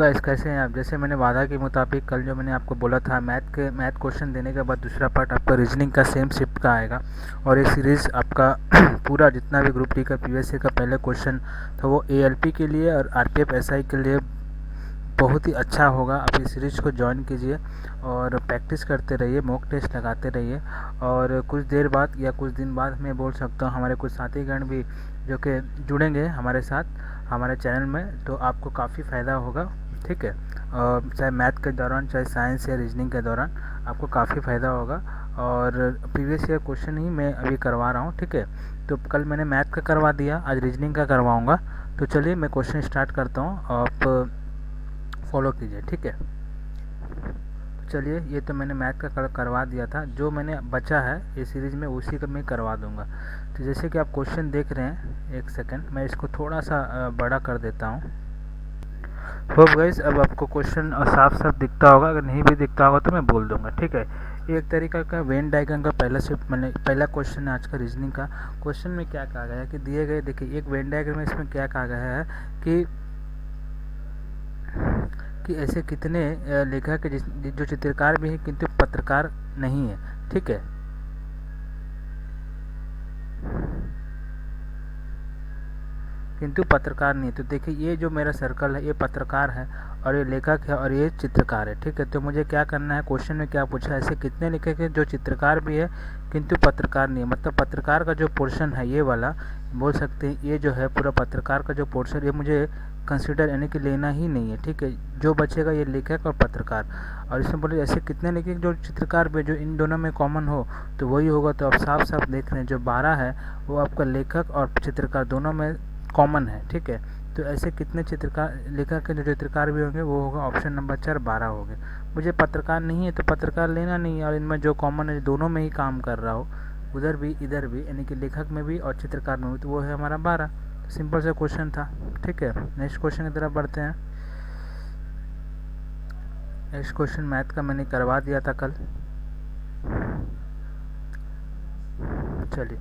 Guys कैसे हैं आप। जैसे मैंने वादा के मुताबिक कल जो मैंने आपको बोला था मैथ क्वेश्चन देने के बाद दूसरा पार्ट आपका रीजनिंग का सेम शिफ्ट का आएगा और ये सीरीज़ आपका पूरा जितना भी ग्रुप डी का पीवीएससी का पहले क्वेश्चन था वो एएलपी के लिए और आरपीएफ एसआई के लिए बहुत ही अच्छा होगा। आप इस सीरीज़ को ज्वाइन कीजिए और प्रैक्टिस करते रहिए, मॉक टेस्ट लगाते रहिए और कुछ देर बाद या कुछ दिन बाद मैं बोल सकता हूँ हमारे कुछ साथीगण भी जो कि जुड़ेंगे हमारे साथ हमारे चैनल में, तो आपको काफ़ी फ़ायदा होगा। ठीक है, चाहे मैथ के दौरान चाहे साइंस या रीजनिंग के दौरान आपको काफ़ी फ़ायदा होगा और प्रीवियस ईयर क्वेश्चन ही मैं अभी करवा रहा हूँ। ठीक है, तो कल मैंने मैथ का करवा दिया, आज रीजनिंग का करवाऊँगा। तो चलिए मैं क्वेश्चन स्टार्ट करता हूँ, आप फॉलो कीजिए। ठीक है, चलिए ये तो मैंने मैथ का करवा दिया था, जो मैंने बचा है इस सीरीज़ में उसी का मैं करवा दूंगा। तो जैसे कि आप क्वेश्चन देख रहे हैं, एक सेकंड मैं इसको थोड़ा सा बड़ा कर देता हूँ। होप गाइस अब आपको क्वेश्चन साफ साफ दिखता होगा, अगर नहीं भी दिखता होगा तो मैं बोल दूंगा। ठीक है, एक तरीका का वेन डायग्राम का पहला क्वेश्चन है आज का रीजनिंग का। क्वेश्चन में क्या कहा गया है कि दिए गए, देखिए एक वेन डायग्राम में इसमें क्या कहा गया है कि ऐसे कितने लेखक जो चित्रकार भी है किंतु पत्रकार नहीं है। ठीक है, किंतु पत्रकार नहीं है। तो देखिए ये जो मेरा सर्कल है ये पत्रकार है और ये लेखक है और ये चित्रकार है। ठीक है, तो मुझे क्या करना है, क्वेश्चन में क्या पूछा है, ऐसे कितने लेखक हैं जो चित्रकार भी है किंतु पत्रकार नहीं है। मतलब पत्रकार का जो पोर्शन है ये वाला बोल सकते हैं, ये जो है पूरा पत्रकार का जो पोर्शन ये मुझे कंसिडर यानी कि लेना ही नहीं है। ठीक है, जो बचेगा ये लेखक और पत्रकार। और इसमें बोले ऐसे कितने लेखक जो चित्रकार भी, जो इन दोनों में कॉमन हो तो वही होगा। तो आप साफ साफ देख रहे हैं जो 12 है वो आपका लेखक और चित्रकार दोनों में कॉमन है। ठीक है, तो ऐसे कितने चित्रकार लेखक के जो चित्रकार भी होंगे वो होगा ऑप्शन नंबर 4 12 हो गए। मुझे पत्रकार नहीं है तो पत्रकार लेना नहीं है और इनमें जो कॉमन है दोनों में ही काम कर रहा हो, उधर भी इधर भी, यानी कि लेखक में भी और चित्रकार में भी, तो वो है हमारा 12। सिंपल सा क्वेश्चन था। ठीक है, नेक्स्ट क्वेश्चन की तरफ बढ़ते हैं। नेक्स्ट क्वेश्चन मैथ का मैंने करवा दिया था कल। चलिए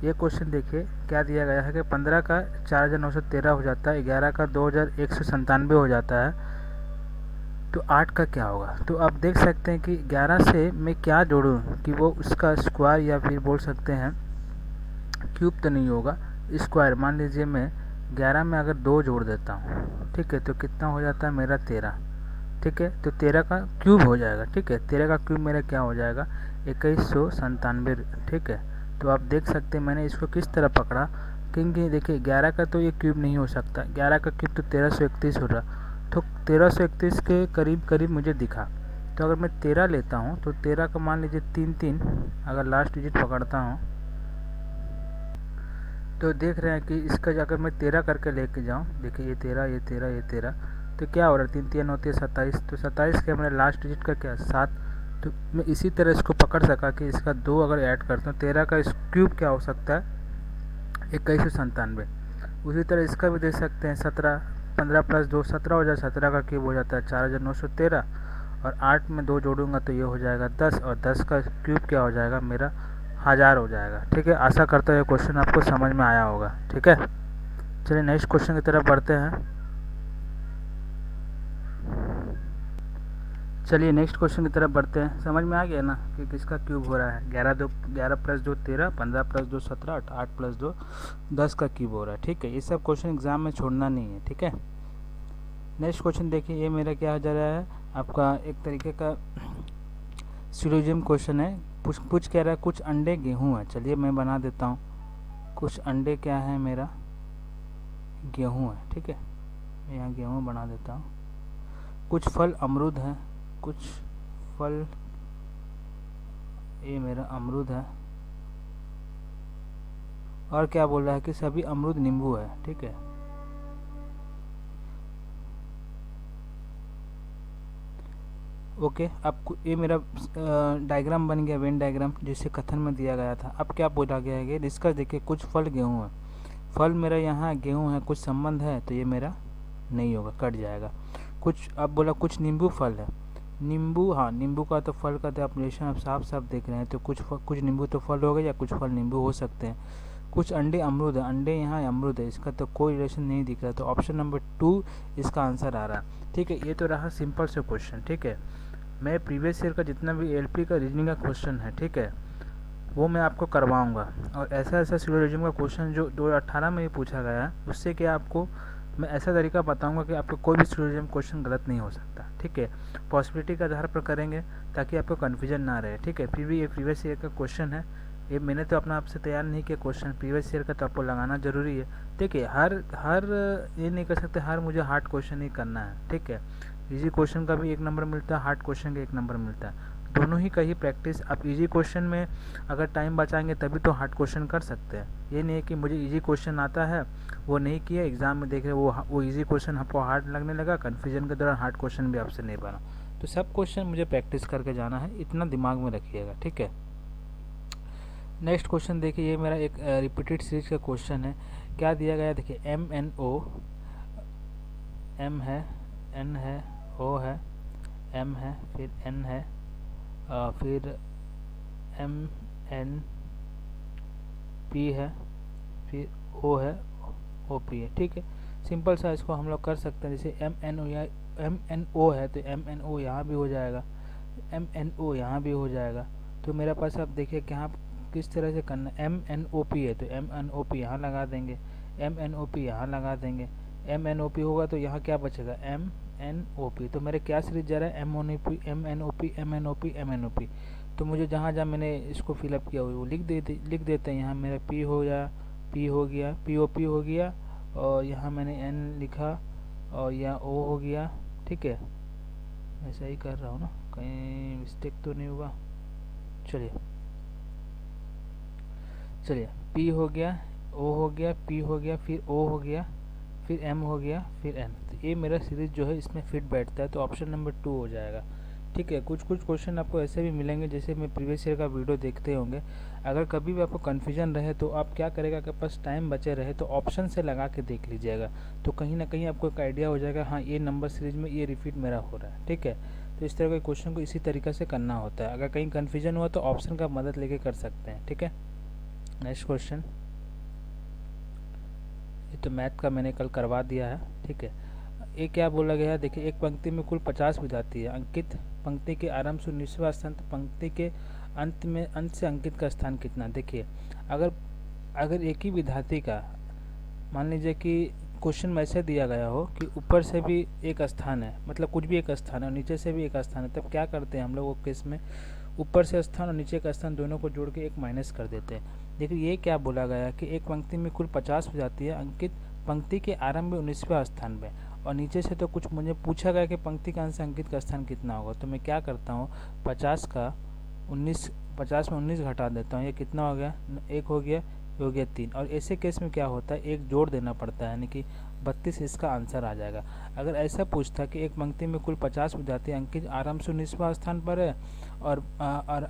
ये क्वेश्चन देखिए क्या दिया गया है कि 15 का 4913 हो जाता है, 11 का 2197 हो जाता है, तो 8 का क्या होगा। तो आप देख सकते हैं कि 11 से मैं क्या जोड़ूं कि वो उसका स्क्वायर या फिर बोल सकते हैं क्यूब तो नहीं होगा, स्क्वायर। मान लीजिए मैं 11 में अगर 2 जोड़ देता हूँ, ठीक है, तो कितना हो जाता है मेरा 13। ठीक है, तो 13 का क्यूब हो जाएगा। ठीक है, 13 का क्यूब मेरा क्या हो जाएगा 2197। ठीक है, तो आप देख सकते हैं मैंने इसको किस तरह पकड़ा, क्योंकि देखिए 11 का तो ये क्यूब नहीं हो सकता, 11 का क्यूब तो 1331 हो रहा, तो 1331 के करीब करीब मुझे दिखा। तो अगर मैं 13 लेता हूँ तो 13 का मान लीजिए 3 अगर लास्ट डिजिट पकड़ता हूँ तो देख रहे हैं कि इसका अगर मैं 13 करके लेके जाऊँ, देखिए ये 13 ये 13 ये 13, तो क्या हो रहा है 3 3 होती है 27, तो 27 के मैंने लास्ट डिजिट का क्या 7। तो मैं इसी तरह इसको पकड़ सका कि इसका 2 अगर ऐड करता हूँ 13 का क्यूब क्या हो सकता है 2197। उसी तरह इसका भी देख सकते हैं 17, 15 + 2 17 हो जाए, 17 का क्यूब हो जाता है 4913 और 8 में 2 जोड़ूंगा तो ये हो जाएगा 10 और 10 का क्यूब क्या हो जाएगा मेरा 1000 हो जाएगा। ठीक है, आशा करता हूँ ये क्वेश्चन आपको समझ में आया होगा। ठीक है, चलिए नेक्स्ट क्वेश्चन की तरफ बढ़ते हैं। चलिए नेक्स्ट क्वेश्चन की तरफ बढ़ते हैं। समझ में आ गया ना कि किसका क्यूब हो रहा है। 11 + 2 13, 15 + 2 17, 8 + 2 10 का क्यूब हो रहा है। ठीक है, ये सब क्वेश्चन एग्जाम में छोड़ना नहीं है। ठीक है, नेक्स्ट क्वेश्चन देखिए, ये मेरा क्या हो जा रहा है आपका एक तरीके का सिलोजिज्म क्वेश्चन है। कुछ कह रहा है कुछ अंडे गेहूँ है। चलिए मैं बना देता हूँ, कुछ अंडे क्या है मेरा गेहूँ है। ठीक है, मैं यहाँ गेहूँ बना देता हूँ। कुछ फल अमरूद है, कुछ फल, ये मेरा अमरूद है और क्या बोल रहा है कि सभी अमरूद नींबू है। ठीक है, ओके, अब ये मेरा डायग्राम बन गया, वेन डायग्राम जिसे कथन में दिया गया था। अब क्या बोला गया है इसका, देखिए कुछ फल गेहूँ है, फल मेरा यहाँ गेहूँ है, कुछ संबंध है तो ये मेरा नहीं होगा, कट जाएगा। कुछ अब बोला कुछ नींबू फल है, नींबू, हाँ नींबू का तो फल का तो ऑपरेशन आप साफ साफ देख रहे हैं, तो कुछ नींबू तो फल हो गए या कुछ फल नींबू हो सकते हैं। कुछ अंडे अमरूद है, अंडे यहाँ अमरूद है, इसका तो कोई रिलेशन नहीं दिख रहा, तो ऑप्शन नंबर 2 इसका आंसर आ रहा है। ठीक है, ये तो रहा सिंपल से क्वेश्चन। ठीक है, मैं प्रीवियस ईयर का जितना भी एलपी का रीजनिंग का क्वेश्चन है, ठीक है, वो मैं आपको करवाऊंगा। और ऐसा ऐसा सिलोजिज्म का क्वेश्चन जो 2018 में ही पूछा गया है, उससे क्या आपको मैं ऐसा तरीका बताऊंगा कि आपको कोई भी सिलोजिज्म क्वेश्चन गलत नहीं हो सकता। ठीक है, पॉसिबिलिटी के आधार पर करेंगे ताकि आपको कन्फ्यूजन ना रहे। ठीक है, फिर भी ये प्रीवियस ईयर का क्वेश्चन है, ये मैंने तो अपना आपसे तैयार नहीं किया क्वेश्चन, प्रीवियस ईयर का तो आपको लगाना जरूरी है। देखिए, हर ये नहीं कर सकते हर मुझे हार्ड क्वेश्चन ही करना है। ठीक है, इजी क्वेश्चन का भी 1 नंबर मिलता है, हार्ड क्वेश्चन का 1 नंबर मिलता है, दोनों ही का ही प्रैक्टिस। आप इजी क्वेश्चन में अगर टाइम बचाएंगे तभी तो हार्ड क्वेश्चन कर सकते हैं। ये नहीं है कि मुझे इजी क्वेश्चन आता है वो नहीं किया, एग्जाम में देख रहे वो इजी क्वेश्चन आपको हार्ड लगने लगा, कन्फ्यूजन के दौरान हार्ड क्वेश्चन भी आपसे नहीं बना। तो सब क्वेश्चन मुझे प्रैक्टिस करके जाना है, इतना दिमाग में रखिएगा। ठीक है, नेक्स्ट क्वेश्चन देखिए, ये मेरा एक रिपीटेड सीरीज का क्वेश्चन है। क्या दिया गया, देखिए MNO, M है, N है, O है, M है, फिर N है, फिर MNP है, फिर O है, OP है। ठीक है, सिंपल सा इसको हम लोग कर सकते हैं। जैसे MNO है तो MNO यहाँ भी हो जाएगा, MNO यहाँ भी हो जाएगा। तो मेरे पास आप देखिए कि यहाँ किस तरह से करना है। MNOP है तो MNOP यहाँ लगा देंगे, MNOP यहाँ लगा देंगे, MNOP होगा तो यहाँ क्या बचेगा, MNOP। तो मेरे क्या सीरीज जा रहा है, MNOP MNOP। तो मुझे जहाँ जहाँ मैंने इसको फिलअप किया वो लिख देते हैं। यहाँ मेरा P हो गया, POP हो गया, और यहाँ मैंने N लिखा और यहाँ O हो गया। ठीक है, ऐसा ही कर रहा हूँ ना, कहीं मिस्टेक तो नहीं हुआ। चलिए P हो गया, O हो गया, P हो गया, फिर O हो गया, फिर M हो गया, फिर N। तो ये मेरा सीरीज जो है इसमें फिट बैठता है, तो ऑप्शन नंबर 2 हो जाएगा। ठीक है, कुछ क्वेश्चन आपको ऐसे भी मिलेंगे जैसे मैं प्रीवियस ईयर का वीडियो देखते होंगे। अगर कभी भी आपको कन्फ्यूजन रहे तो आप क्या करेगा, आपके पास टाइम बचे रहे तो ऑप्शन से लगा के देख लीजिएगा, तो कहीं ना कहीं आपको एक आइडिया हो जाएगा, हाँ ये नंबर सीरीज में ये रिपीट मेरा हो रहा है। ठीक है, तो इस तरह के क्वेश्चन को इसी तरीके से करना होता है। अगर कहीं कन्फ्यूजन हुआ तो ऑप्शन का मदद लेके कर सकते हैं। ठीक है, नेक्स्ट क्वेश्चन, ये तो मैथ का मैंने कल करवा दिया है। ठीक है, ये क्या बोला गया है, देखिए एक पंक्ति में कुल 50 विद्यार्थी है, अंकित पंक्ति के आरंभ से 19वां स्थान, तो पंक्ति के अंत से अंकित का स्थान कितना। देखिए, अगर एक ही विद्यार्थी का मान लीजिए कि क्वेश्चन में ऐसे दिया गया हो कि ऊपर से भी एक स्थान है, मतलब कुछ भी एक स्थान है और नीचे से भी एक स्थान है, तब क्या करते हैं हम लोग वो केस में, ऊपर से स्थान और नीचे का स्थान दोनों को जोड़ के एक माइनस कर देते हैं। देखिए, ये क्या बोला गया कि एक पंक्ति में कुल 50 विद्यार्थी है, अंकित पंक्ति के आरंभ में 19वां स्थान में, और नीचे से तो कुछ मुझे पूछा गया कि पंक्ति का अंत से अंकित का स्थान कितना होगा। तो मैं क्या करता हूँ, 50 में 19 घटा देता हूँ, ये कितना हो गया, 1 हो गया, ये हो गया 3। और ऐसे केस में क्या होता है, एक जोड़ देना पड़ता है, यानी कि 32 इसका आंसर आ जाएगा। अगर ऐसा पूछता कि एक पंक्ति में कुल 50 विद्यार्थी, अंकित आरंभ से 19वां स्थान पर है और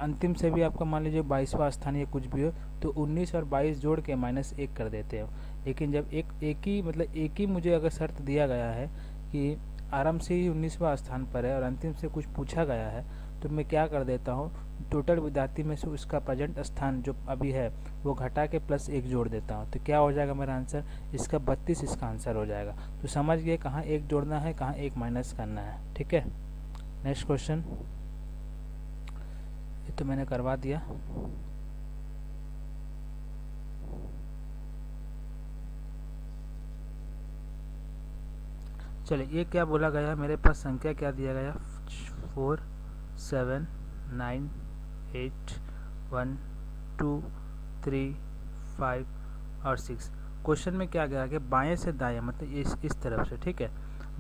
अंतिम से भी आपका मान लीजिए 22वां स्थान या कुछ भी हो, तो 19 और 22 जोड़ के -1 कर देते हो। लेकिन जब एक ही मुझे अगर शर्त दिया गया है कि आरंभ से ही 19वां स्थान पर है और अंतिम से कुछ पूछा गया है, तो मैं क्या कर देता हूँ, टोटल विद्यार्थी में से उसका प्रेजेंट स्थान जो अभी है वो घटा के +1 जोड़ देता हूँ। तो क्या हो जाएगा मेरा आंसर, इसका 32 इसका आंसर हो जाएगा। तो समझ गए कहाँ 1 जोड़ना है, कहाँ 1 माइनस करना है। ठीक है, नेक्स्ट क्वेश्चन, ये तो मैंने करवा दिया। चलिए, ये क्या बोला गया है, मेरे पास संख्या क्या दिया गया, 4 7 9 8 1 2 3 5 और 6। क्वेश्चन में क्या गया कि बाएं से दाएं, मतलब इस तरफ से। ठीक है,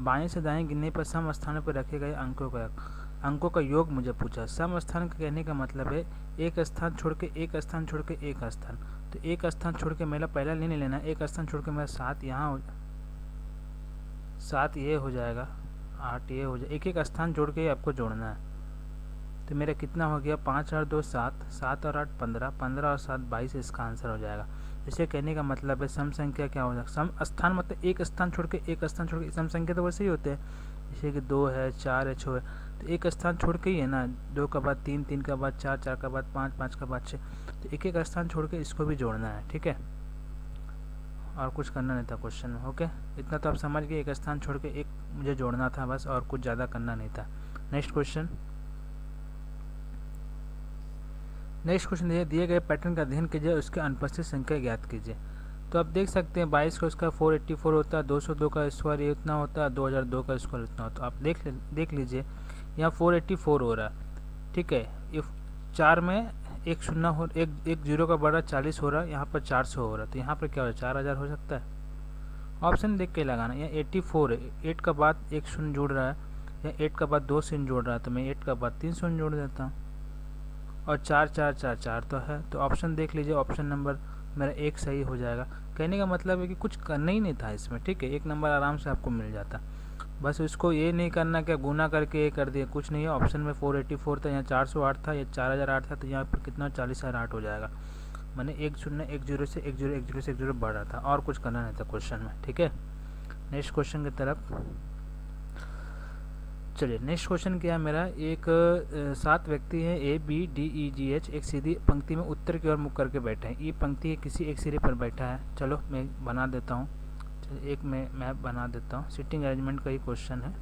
बाएं से दाएं गिनने पर सम स्थानों पर रखे गए अंकों का योग मुझे पूछा। सम स्थान का कहने का मतलब है एक स्थान छोड़ के एक स्थान छोड़ के एक स्थान। तो एक स्थान छोड़ के मेरा पहला नहीं लेना, एक स्थान छोड़ के मेरा 7 यहाँ 7 ये हो जाएगा, 8 ये हो जाएगा, एक स्थान जोड़ के ही आपको जोड़ना है। तो मेरा कितना हो गया, 5 और 2 7, 7 और 8 15, 15 और 7 22, इसका आंसर हो जाएगा। इसे कहने का मतलब है सम संख्या क्या हो जाएगा, सम स्थान मतलब एक स्थान छोड़ के एक स्थान छोड़ के, सम संख्या तो वैसे ही होते हैं, जैसे कि 2 है, 4 है, 6 है, तो एक स्थान छोड़ के ही है ना, 2 का बाद 3, 3 का बाद 4, 4 का बाद 5, 5 का बाद 6, तो एक स्थान छोड़ के इसको भी जोड़ना है। ठीक है, और कुछ करना नहीं था क्वेश्चन में। ओके, इतना तो आप समझ गए, एक स्थान छोड़ के एक मुझे जोड़ना था बस, और कुछ ज़्यादा करना नहीं था। नेक्स्ट क्वेश्चन दिए गए पैटर्न का अध्ययन कीजिए, उसके अनुपस्थित संख्या ज्ञात कीजिए। तो आप देख सकते हैं 22 का उसका 484 होता है, 202 का स्क्वायर ये उतना होता है, 2002 का स्क्वायर उतना होता है। आप देख लीजिए यहाँ 484 हो रहा है, ठीक है। ये 4 में एक शून्य हो, एक जीरो का बड़ा 40 हो रहा है, यहाँ पर 400 हो रहा है, तो यहाँ पर क्या हो रहा है 4000 हो सकता है। ऑप्शन देख के लगाना। यहाँ 84 है, 8 का बाद एक शून्य जुड़ रहा है, या 8 का बाद 2 शून्य जुड़ रहा है, तो मैं 8 का बाद 3 शून्य जोड़ देता हूँ, और 4 4 4 4 तो है। तो ऑप्शन देख लीजिए, ऑप्शन नंबर मेरा 1 सही हो जाएगा। कहने का मतलब है कि कुछ करना ही नहीं था इसमें, ठीक है, 1 नंबर आराम से आपको मिल जाता। बस उसको ये नहीं करना कि गुना करके ये कर दिया, कुछ नहीं है। ऑप्शन में 484 था, यहाँ 408 था, या 4008 था, तो यहाँ पर कितना 40,008 हो जाएगा। मैंने 1 0 1 0 से 1 0 1 0 से 1 0 बढ़ रहा था, और कुछ करना नहीं था क्वेश्चन में, ठीक है। नेक्स्ट क्वेश्चन की तरफ चलिए। नेक्स्ट क्वेश्चन क्या है मेरा, एक 7 व्यक्ति हैं A B D E G H, एक सीधी पंक्ति में उत्तर की ओर मुख करके बैठे हैं। ई पंक्ति किसी एक सिरे पर बैठा है। चलो मैं बना देता हूँ, एक मैं मैप बना देता हूँ। सिटिंग अरेंजमेंट का ही क्वेश्चन है,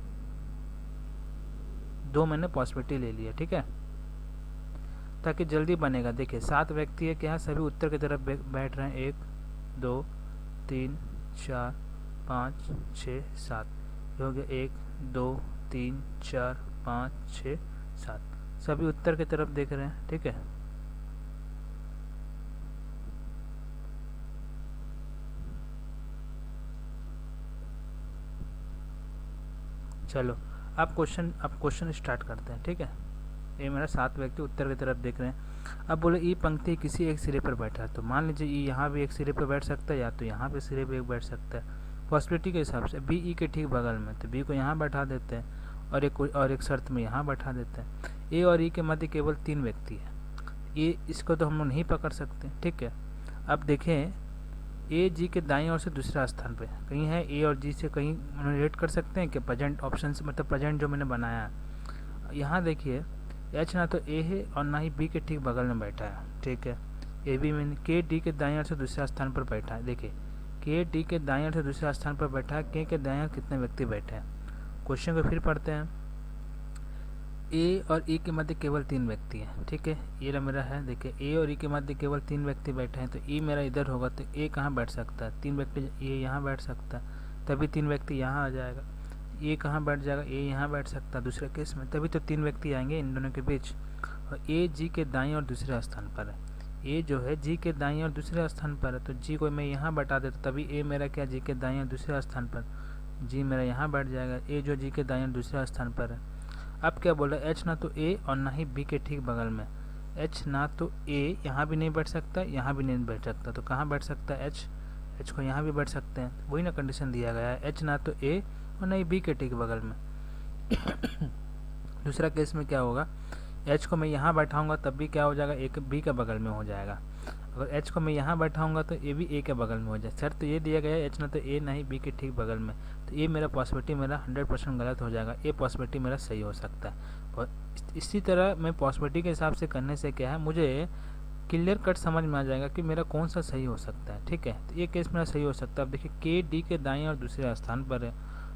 2 मैंने पॉसिबिलिटी ले लिया, ठीक है, ताकि जल्दी बनेगा। देखिए 7 व्यक्ति है, क्या सभी उत्तर की तरफ बैठ रहे हैं, 1 2 3 4 5 6 7 हो गया, 1 2 3 4 5 6 7, सभी उत्तर की तरफ देख रहे हैं, ठीक है। चलो अब क्वेश्चन स्टार्ट करते हैं, ठीक है। ये मेरा 7 व्यक्ति उत्तर की तरफ देख रहे हैं। अब बोले ई पंक्ति किसी एक सिरे पर बैठा है, तो मान लीजिए ई यहाँ भी एक सिरे पर बैठ सकता है, या तो यहाँ पे सिरे पे एक बैठ सकता है। पॉसिबिलिटी के हिसाब से बी ई के ठीक बगल में, तो बी को यहाँ बैठा देते हैं, और एक शर्त में यहाँ बैठा देते हैं। ए और ई के मध्य केवल 3 व्यक्ति है, ये इसको तो हम लोग नहीं पकड़ सकते, ठीक है। अब देखें ए जी के दाईं ओर से दूसरा स्थान पे कहीं है, ए और जी से कहीं रिलेट कर सकते हैं कि प्रेजेंट ऑप्शन से, मतलब प्रेजेंट जो मैंने बनाया है। यहाँ देखिए एच ना तो ए है और ना ही बी के ठीक बगल में बैठा है, ठीक है। ए बी में के डी के दाईं ओर से दूसरा स्थान पर बैठा है। देखिए के डी के दाईं ओर से दूसरा स्थान पर बैठा है, के दाईं ओर कितने व्यक्ति बैठे हैं। क्वेश्चन को फिर पढ़ते हैं। ए और ई के मध्य केवल 3 व्यक्ति हैं, ठीक है, ये मेरा है। देखिए ए और ई के मध्य केवल 3 व्यक्ति बैठे हैं, तो ई मेरा इधर होगा, तो ए कहाँ बैठ सकता है, 3 व्यक्ति, ये यहाँ बैठ सकता है, तभी 3 व्यक्ति यहाँ आ जाएगा। ए कहाँ बैठ जाएगा, ए यहाँ बैठ सकता है दूसरे केस में, तभी तो 3 व्यक्ति आएंगे इन दोनों के बीच। और ए जी के दाईं और दूसरे स्थान पर है, ए जो है जी के दाईं और दूसरे स्थान पर है, तो जी को मैं यहाँ बैठा देता, तभी ए मेरा क्या जी के दाईं और दूसरे स्थान पर, जी मेरा यहाँ बैठ जाएगा। ए जो जी के दाईं और दूसरे स्थान पर है। अब क्या बोला, एच ना तो ए और ना ही बी के ठीक बगल में। एच ना तो ए यहाँ भी नहीं बैठ सकता, यहाँ भी नहीं बैठ सकता, तो कहाँ बैठ सकता है एच को यहाँ भी बैठ सकते हैं, वही ना कंडीशन दिया गया है, एच ना तो ए और ना ही बी के ठीक बगल में। दूसरा केस में क्या होगा, एच को मैं यहाँ बैठाऊंगा तब भी क्या हो जाएगा, एक बी के बगल में हो जाएगा। अगर एच को मैं यहाँ बैठाऊंगा तो ए भी ए के बगल में हो जाए। सर तो ये दिया गया है एच ना तो ए ना ही बी के ठीक बगल में, तो ये मेरा पॉसिबिलिटी मेरा 100% गलत हो जाएगा, ये पॉसिबिलिटी मेरा सही हो सकता है। और इसी तरह मैं पॉसिबिलिटी के हिसाब से करने से क्या है, मुझे क्लियर कट समझ में आ जाएगा कि मेरा कौन सा सही हो सकता है, ठीक है। तो ये केस मेरा सही हो सकता है। अब देखिए के डी के दाएँ और दूसरे स्थान पर है,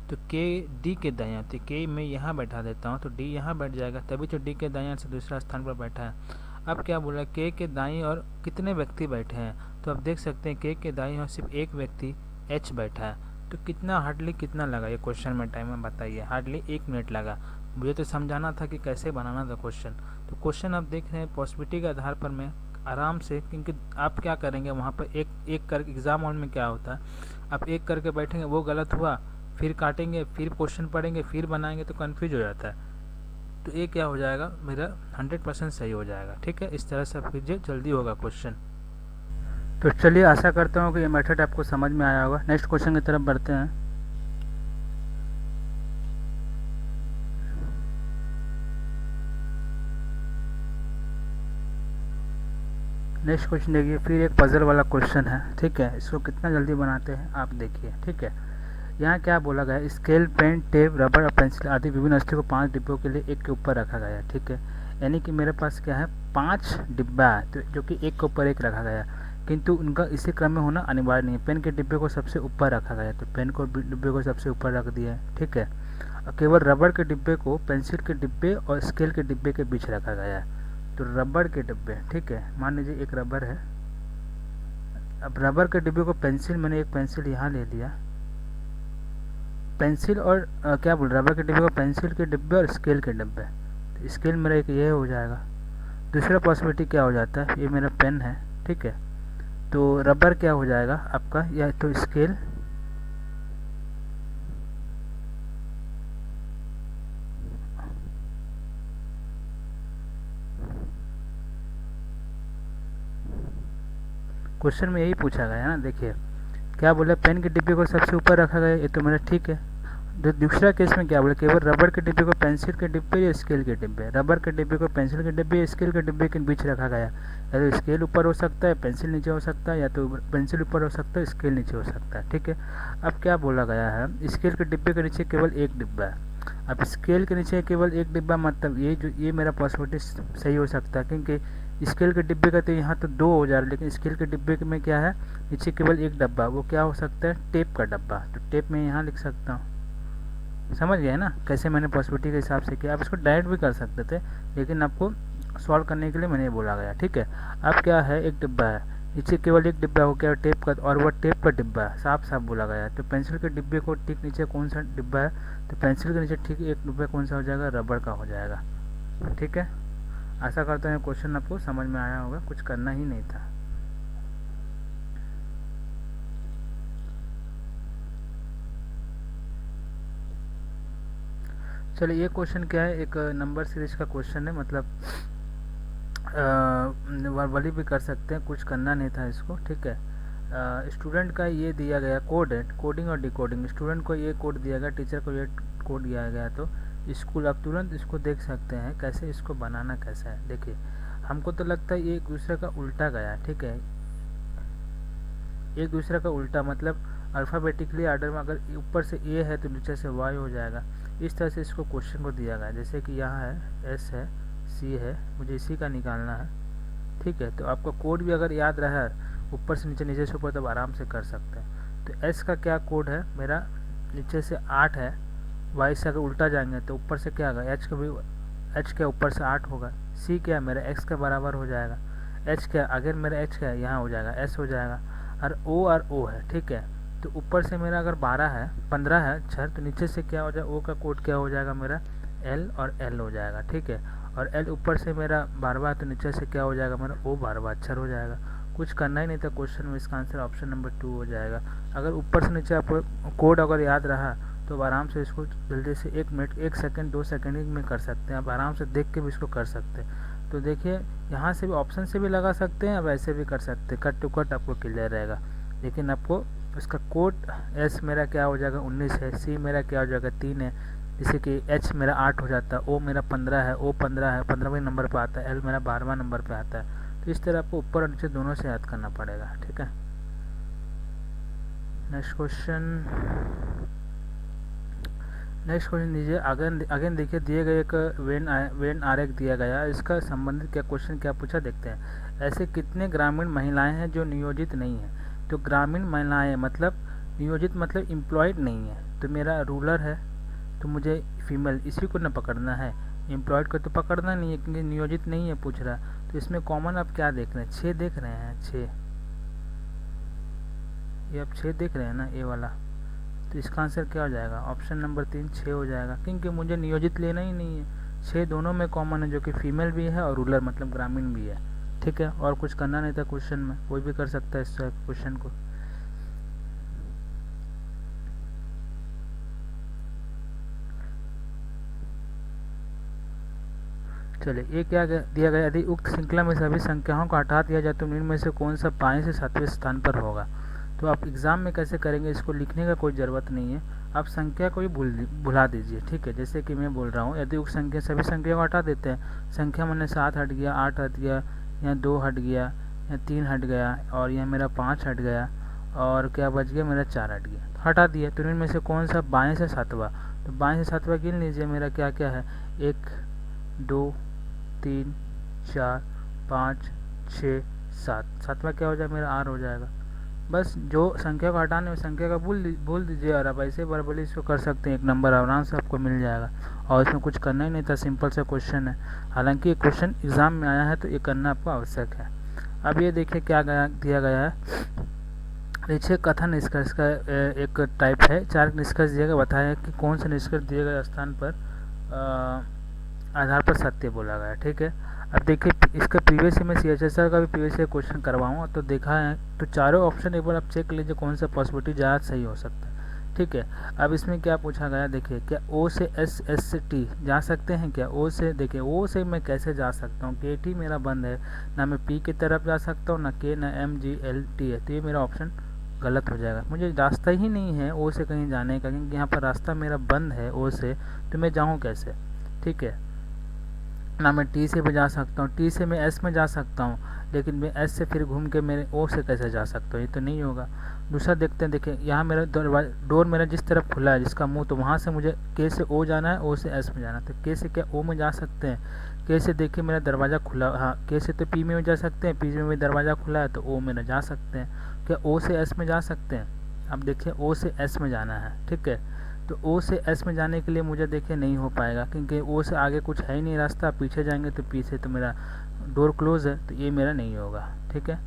तो के डी के दाएँ, तो के मैं यहाँ बैठा देता हूँ, तो डी यहाँ बैठ जाएगा, तभी तो डी के दाएँ से दूसरा स्थान पर बैठा है। अब क्या बोला, के दाईं और कितने व्यक्ति बैठे हैं, तो आप देख सकते हैं के दाईं और सिर्फ एक व्यक्ति एच बैठा है, तो कितना हार्डली कितना लगा ये क्वेश्चन में टाइम में बताइए, हार्डली 1 मिनट लगा। मुझे तो समझाना था कि कैसे बनाना था क्वेश्चन, तो क्वेश्चन आप देख रहे हैं पॉसिबिलिटी के आधार पर मैं आराम से, क्योंकि आप क्या करेंगे वहाँ पर एक कर एग्ज़ाम हॉल में क्या होता है, आप एक करके बैठेंगे, वो गलत हुआ फिर काटेंगे, फिर क्वेश्चन पढ़ेंगे, फिर बनाएंगे, तो कन्फ्यूज हो जाता है। तो ये क्या हो जाएगा, मेरा 100% सही हो जाएगा, ठीक है। इस तरह से आप कीजिए, जल्दी होगा क्वेश्चन। तो चलिए आशा करता हूँ कि ये मेथड आपको समझ में आया होगा। नेक्स्ट क्वेश्चन की तरफ बढ़ते हैं। नेक्स्ट क्वेश्चन देखिए, फिर एक पजल वाला क्वेश्चन है, ठीक है। इसको कितना जल्दी बनाते हैं आप देखिए, ठीक है। यहाँ क्या बोला गया है, स्केल, पेन, टेप, रबर और पेंसिल आदि विभिन्न वस्तुओं को 5 डिब्बों के लिए एक के ऊपर रखा गया है, ठीक है। यानी कि मेरे पास क्या है 5 डिब्बा है, तो जो कि एक के ऊपर एक रखा गया है। किंतु उनका इसी क्रम में होना अनिवार्य नहीं है। पेन के डिब्बे को सबसे ऊपर रखा गया, तो पेन को डिब्बे को सबसे ऊपर रख दिया है, ठीक है। केवल रबड़ के डिब्बे को पेंसिल के डिब्बे और स्केल के डिब्बे के बीच रखा गया है। तो रबड़ के डिब्बे, ठीक है, मान लीजिए एक रबर है। अब रबर के डिब्बे को पेंसिल, मैंने एक पेंसिल यहाँ ले लिया, पेंसिल और क्या बोल, रबर के डिब्बे को पेंसिल के डिब्बे और स्केल के डिब्बे। तो स्केल मेरा एक ये हो जाएगा। दूसरा पॉसिबिलिटी क्या हो जाता है, ये मेरा पेन है, ठीक है, तो रबर क्या हो जाएगा आपका, या तो स्केल क्वेश्चन में यही पूछा गया है ना। देखिए क्या बोला, पेन के डिब्बे को सबसे ऊपर रखा गया, ये तो मेरा ठीक है। दूसरा केस में क्या बोला, केवल रबर के डिब्बे को पेंसिल के डिब्बे या स्केल के डिब्बे, रबर के डिब्बे को पेंसिल के डिब्बे या स्केल के डिब्बे के बीच रखा गया। या तो स्केल ऊपर हो सकता है, पेंसिल नीचे हो सकता है, या तो पेंसिल ऊपर हो सकता है, स्केल नीचे हो सकता है, ठीक है। अब क्या बोला गया है, स्केल के डिब्बे के नीचे केवल एक डिब्बा है। अब स्केल के नीचे केवल एक डिब्बा, मतलब ये मेरा पॉसिबिलिटी सही हो सकता है, क्योंकि स्केल के डिब्बे का तो यहाँ तो दो हो जा रहा है, लेकिन स्केल के डिब्बे में क्या है, नीचे केवल एक डब्बा, वो क्या हो सकता है, टेप का डब्बा। तो टेप में यहाँ लिख सकता हूँ। समझ गए ना कैसे मैंने पॉसिबिलिटी के हिसाब से किया। आप इसको डायरेक्ट भी कर सकते थे, लेकिन आपको सॉल्व करने के लिए मैंने ये बोला गया, ठीक है। अब क्या है, एक डिब्बा है, नीचे केवल एक डिब्बा हो गया टेप का, और वह टेप का डिब्बा है, साफ साफ बोला गया है। तो पेंसिल के डिब्बे को ठीक नीचे कौन सा डिब्बा है, तो पेंसिल के नीचे ठीक एक डिब्बा कौन सा हो जाएगा, रबड़ का हो जाएगा, ठीक है। आशा करता हूँ क्वेश्चन आपको समझ में आया होगा, कुछ करना ही नहीं था। चलिए ये क्वेश्चन क्या है, एक नंबर सीरीज का क्वेश्चन है, मतलब वर्बली भी कर सकते हैं, कुछ करना नहीं था इसको, ठीक है। स्टूडेंट का ये दिया गया कोड है, कोडिंग और डिकोडिंग। स्टूडेंट को ये कोड दिया गया, टीचर को ये कोड दिया गया, तो स्कूल आप तुरंत इसको देख सकते हैं कैसे इसको बनाना कैसा है। देखिए हमको तो लगता है ये एक दूसरे का उल्टा गया, ठीक है, एक दूसरे का उल्टा, मतलब अल्फ़ाबेटिकली आर्डर में अगर ऊपर से ए है तो नीचे से वाई हो जाएगा। इस तरह से इसको क्वेश्चन को दिया गया, जैसे कि यहाँ है एस है, सी है, मुझे इसी का निकालना है, ठीक है। तो आपका कोड भी अगर याद रहा ऊपर से नीचे, नीचे से ऊपर, तब आराम से कर सकते हैं। तो एस का क्या कोड है मेरा, नीचे से 8 है, वाई से अगर उल्टा जाएंगे तो ऊपर से क्या होगा, एच का भी, एच के ऊपर से 8 होगा। सी क्या है मेरा, एक्स के बराबर हो जाएगा। एच क्या, अगर मेरा एच क्या है, यहाँ हो जाएगा, एस हो जाएगा। और ओ है, ठीक है। तो ऊपर से मेरा अगर 15 है अक्षर, तो नीचे से क्या हो जाएगा, ओ का कोड क्या हो जाएगा मेरा, एल और एल हो जाएगा, ठीक है। और एल ऊपर से मेरा 12, तो नीचे से क्या हो जाएगा मेरा, ओ 12 अक्षर हो जाएगा। कुछ करना ही नहीं था क्वेश्चन में, इसका आंसर ऑप्शन नंबर 2 हो जाएगा। अगर ऊपर से नीचे आपको कोड अगर याद रहा तो आराम से इसको जल्दी से 1 मिनट, 1 सेकंड, 2 सेकंड में कर सकते हैं। आप आराम से देख के भी इसको कर सकते हैं। तो देखिए यहाँ से भी ऑप्शन से भी लगा सकते हैं, अब ऐसे भी कर सकते हैं, कट टू कट आपको क्लियर रहेगा। लेकिन आपको इसका कोड, एस मेरा क्या हो जाएगा 19 है, सी मेरा क्या हो जाएगा 3 है, जैसे कि एच मेरा 8 हो जाता है, ओ मेरा 15 है, ओ 15 है, 15वें नंबर पर आता है, एल मेरा 12वां नंबर पर आता है। तो इस तरह आपको ऊपर और नीचे दोनों से याद करना पड़ेगा, ठीक है। नेक्स्ट क्वेश्चन दीजिए। अगेन देखिए दिए गए एक वेन आरेख दिया गया, इसका संबंधित क्या क्वेश्चन क्या पूछा देखते हैं। ऐसे कितने ग्रामीण महिलाएं हैं जो नियोजित नहीं है। तो ग्रामीण महिलाएं मतलब नियोजित मतलब एम्प्लॉयड नहीं है। तो मेरा रूरल है, तो मुझे फीमेल इसी को न पकड़ना है, एम्प्लॉयड को तो पकड़ना नहीं है क्योंकि नियोजित नहीं है पूछ रहा। तो इसमें कॉमन आप क्या देख रहे हैं, 6 देख रहे हैं, 6, ये आप 6 देख रहे हैं ना, ये वाला। तो इसका आंसर क्या हो जाएगा, ऑप्शन नंबर 3 6 हो जाएगा, क्योंकि मुझे नियोजित लेना ही नहीं है। 6 दोनों में कॉमन है, जो कि फीमेल भी है और रूरल मतलब ग्रामीण भी है, ठीक है। और कुछ करना नहीं था क्वेश्चन में, कोई भी कर सकता है इस क्वेश्चन को। चलिए ये क्या दिया गया, यदि उक्त श्रृंखला में सभी संख्याओं को हटा दिया जाए तो निम्न में से कौन सा 5 से 7वें स्थान पर होगा। तो आप एग्ज़ाम में कैसे करेंगे, इसको लिखने का कोई ज़रूरत नहीं है, आप संख्या को ही भुला दीजिए, ठीक है। जैसे कि मैं बोल रहा हूँ, यदि उक्त संख्या, सभी संख्या को हटा देते हैं, संख्या मैंने 7 हट गया, 8 हट गया, या 2 हट गया, या 3 हट गया, और यह मेरा 5 हट गया, और क्या बच गया मेरा 4 हट गया, तो हटा दिया। तो इनमें से कौन सा बाएँ से 7वां, तो बाएँ से 7वां गिन लीजिए, मेरा क्या क्या है, 1 2 3 4 5 6 7, सातवां क्या हो जाएगा मेरा आर हो जाएगा। बस जो संख्या को हटाने में संख्या का भूल दीजिए और आप ऐसे वर्बली इसको कर सकते हैं, एक नंबर आराम से आपको मिल जाएगा। और इसमें कुछ करना ही नहीं था, सिंपल सा क्वेश्चन है। हालांकि ये क्वेश्चन एग्ज़ाम में आया है तो ये करना आपको आवश्यक है। अब ये देखिए क्या दिया गया है, नीचे कथन निष्कर्ष का एक टाइप है। 4 निष्कर्ष दिया गया, बताया कि कौन से निष्कर्ष दिए गए स्थान पर आधार पर सत्य बोला गया। ठीक है, अब देखिए इसका प्रीवियस में CHSR का भी प्रीवियस क्वेश्चन करवाऊंगा तो देखा है, तो चारों ऑप्शन एक बार आप चेक लीजिए कौन सा पॉसिबिलिटी ज़्यादा सही हो सकता है। ठीक है, अब इसमें क्या पूछा गया, देखिए क्या O से S, S से T जा सकते हैं क्या? O से, देखिए O से मैं कैसे जा सकता हूँ, KT मेरा बंद है, ना मैं P की तरफ जा सकता हूँ, ना K, ना M, G, L, T है, तो ये मेरा ऑप्शन गलत हो जाएगा। मुझे रास्ता ही नहीं है O से कहीं जाने का, क्योंकि यहाँ पर रास्ता मेरा बंद है O से, तो मैं जाऊँ कैसे? ठीक है, ना मैं T से भी जा सकता हूँ, T से मैं S में जा सकता हूँ, लेकिन मैं S से फिर घूम के मेरे O से कैसे जा सकता हूँ, ये तो नहीं होगा। दूसरा देखते हैं, देखिए यहाँ मेरा डोर मेरा जिस तरफ खुला है, जिसका मुंह, तो वहाँ से मुझे K से O जाना है, O से S में जाना है, तो K से क्या O में जा सकते हैं? K से देखिए मेरा दरवाज़ा खुला, हाँ K से तो P में भी जा सकते हैं, P में भी दरवाज़ा खुला है तो O में जा सकते हैं। क्या O से S में जा सकते हैं? अब देखिए O से S में जाना है, ठीक है, तो O से S में जाने के लिए मुझे देखिए नहीं हो पाएगा, क्योंकि O से आगे कुछ है ही नहीं रास्ता, पीछे जाएंगे तो पीछे तो मेरा डोर क्लोज है, तो ये मेरा नहीं होगा। ठीक है,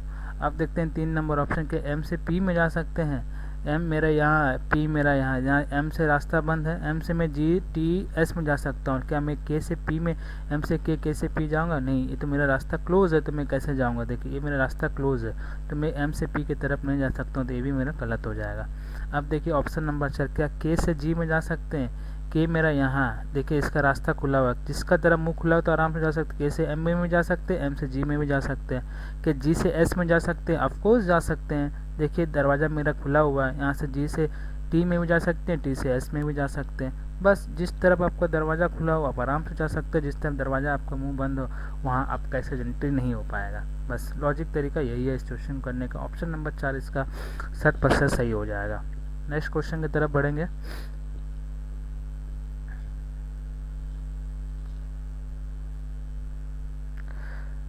अब देखते हैं 3 नंबर ऑप्शन के, M से P में जा सकते हैं, M मेरा यहाँ है, P मेरा यहाँ है, यहाँ M से रास्ता बंद है, M से मैं G, T, S में जा सकता हूँ। क्या मैं K से P में, M से K से P जाऊँगा? नहीं, ये तो मेरा रास्ता क्लोज है, तो मैं कैसे जाऊँगा? देखिए ये मेरा रास्ता क्लोज है, तो मैं M से P की तरफ नहीं जा सकता हूँ, तो ये भी मेरा गलत हो जाएगा। अब देखिए ऑप्शन नंबर 4, क्या K से G में जा सकते हैं? K मेरा यहाँ, देखिए इसका रास्ता खुला हुआ है, जिसका तरफ मुंह खुला हो तो आराम से जा सकते हैं। K से M में भी जा सकते हैं, M से G में भी जा सकते हैं। कि G से S में जा सकते हैं? ऑफकोर्स जा सकते हैं, देखिए दरवाज़ा मेरा खुला हुआ है, यहाँ से G से T में भी जा सकते हैं, T से S में भी जा सकते हैं। बस जिस तरफ आपका दरवाज़ा खुला हो आप आराम से जा सकते हैं, जिस तरफ दरवाज़ा आपका मुंह बंद हो वहाँ आप कैसे एंट्री नहीं हो पाएगा। बस लॉजिक तरीका यही है इस क्वेश्चन करने का। ऑप्शन नंबर 4 इसका 100% सही हो जाएगा। नेक्स्ट क्वेश्चन की तरफ बढ़ेंगे।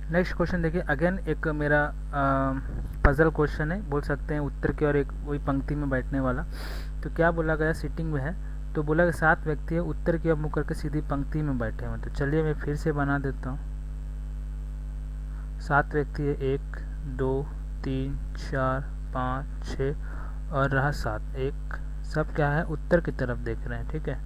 नेक्स्ट क्वेश्चन देखिए, अगेन एक मेरा पजल क्वेश्चन है, बोल सकते हैं उत्तर की और एक वही पंक्ति में बैठने वाला। तो क्या बोला गया, सीटिंग में है, तो बोला कि 7 व्यक्ति है उत्तर की ओर मुँह करके सीधी पंक्ति में बैठे हुए। तो चलिए मैं फिर से बना देता हूँ। 7 व्यक्ति है, 1, 2, 3, 4, 5, 6 और रहा 7, एक सब क्या है उत्तर की तरफ देख रहे हैं। ठीक है,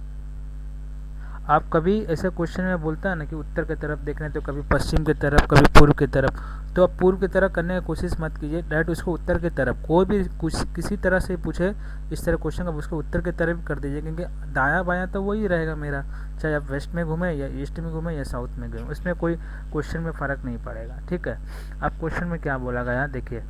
आप कभी ऐसे क्वेश्चन में बोलता है ना कि उत्तर की तरफ देख रहे हैं, तो कभी पश्चिम की तरफ, कभी पूर्व की तरफ, तो आप पूर्व की तरफ करने की कोशिश मत कीजिए, डायरेक्ट उसको उत्तर की तरफ, कोई भी कुछ किसी तरह से पूछे इस तरह क्वेश्चन का, उसको उत्तर की तरफ कर दीजिए, क्योंकि दायां बायां तो वही रहेगा मेरा, चाहे आप वेस्ट में घूमें या ईस्ट में घूमें या साउथ में घूमें, उसमें कोई क्वेश्चन में फ़र्क नहीं पड़ेगा। ठीक है, अब क्वेश्चन में क्या बोला गया, देखिए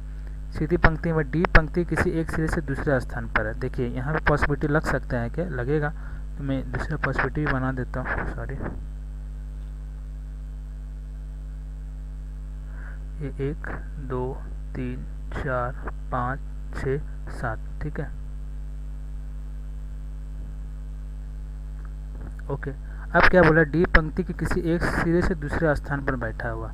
सीधी पंक्ति में डी पंक्ति किसी एक सिरे से दूसरे स्थान पर है। देखिए यहाँ पे पॉसिबिलिटी लग सकता है, क्या लगेगा, तो मैं दूसरा पॉसिबिलिटी भी बना देता हूँ, सॉरी, ये 1, 2, 3, 4, 5, 6, 7। ठीक है, ओके। अब क्या बोला, डी पंक्ति की किसी एक सिरे से दूसरे स्थान पर बैठा हुआ।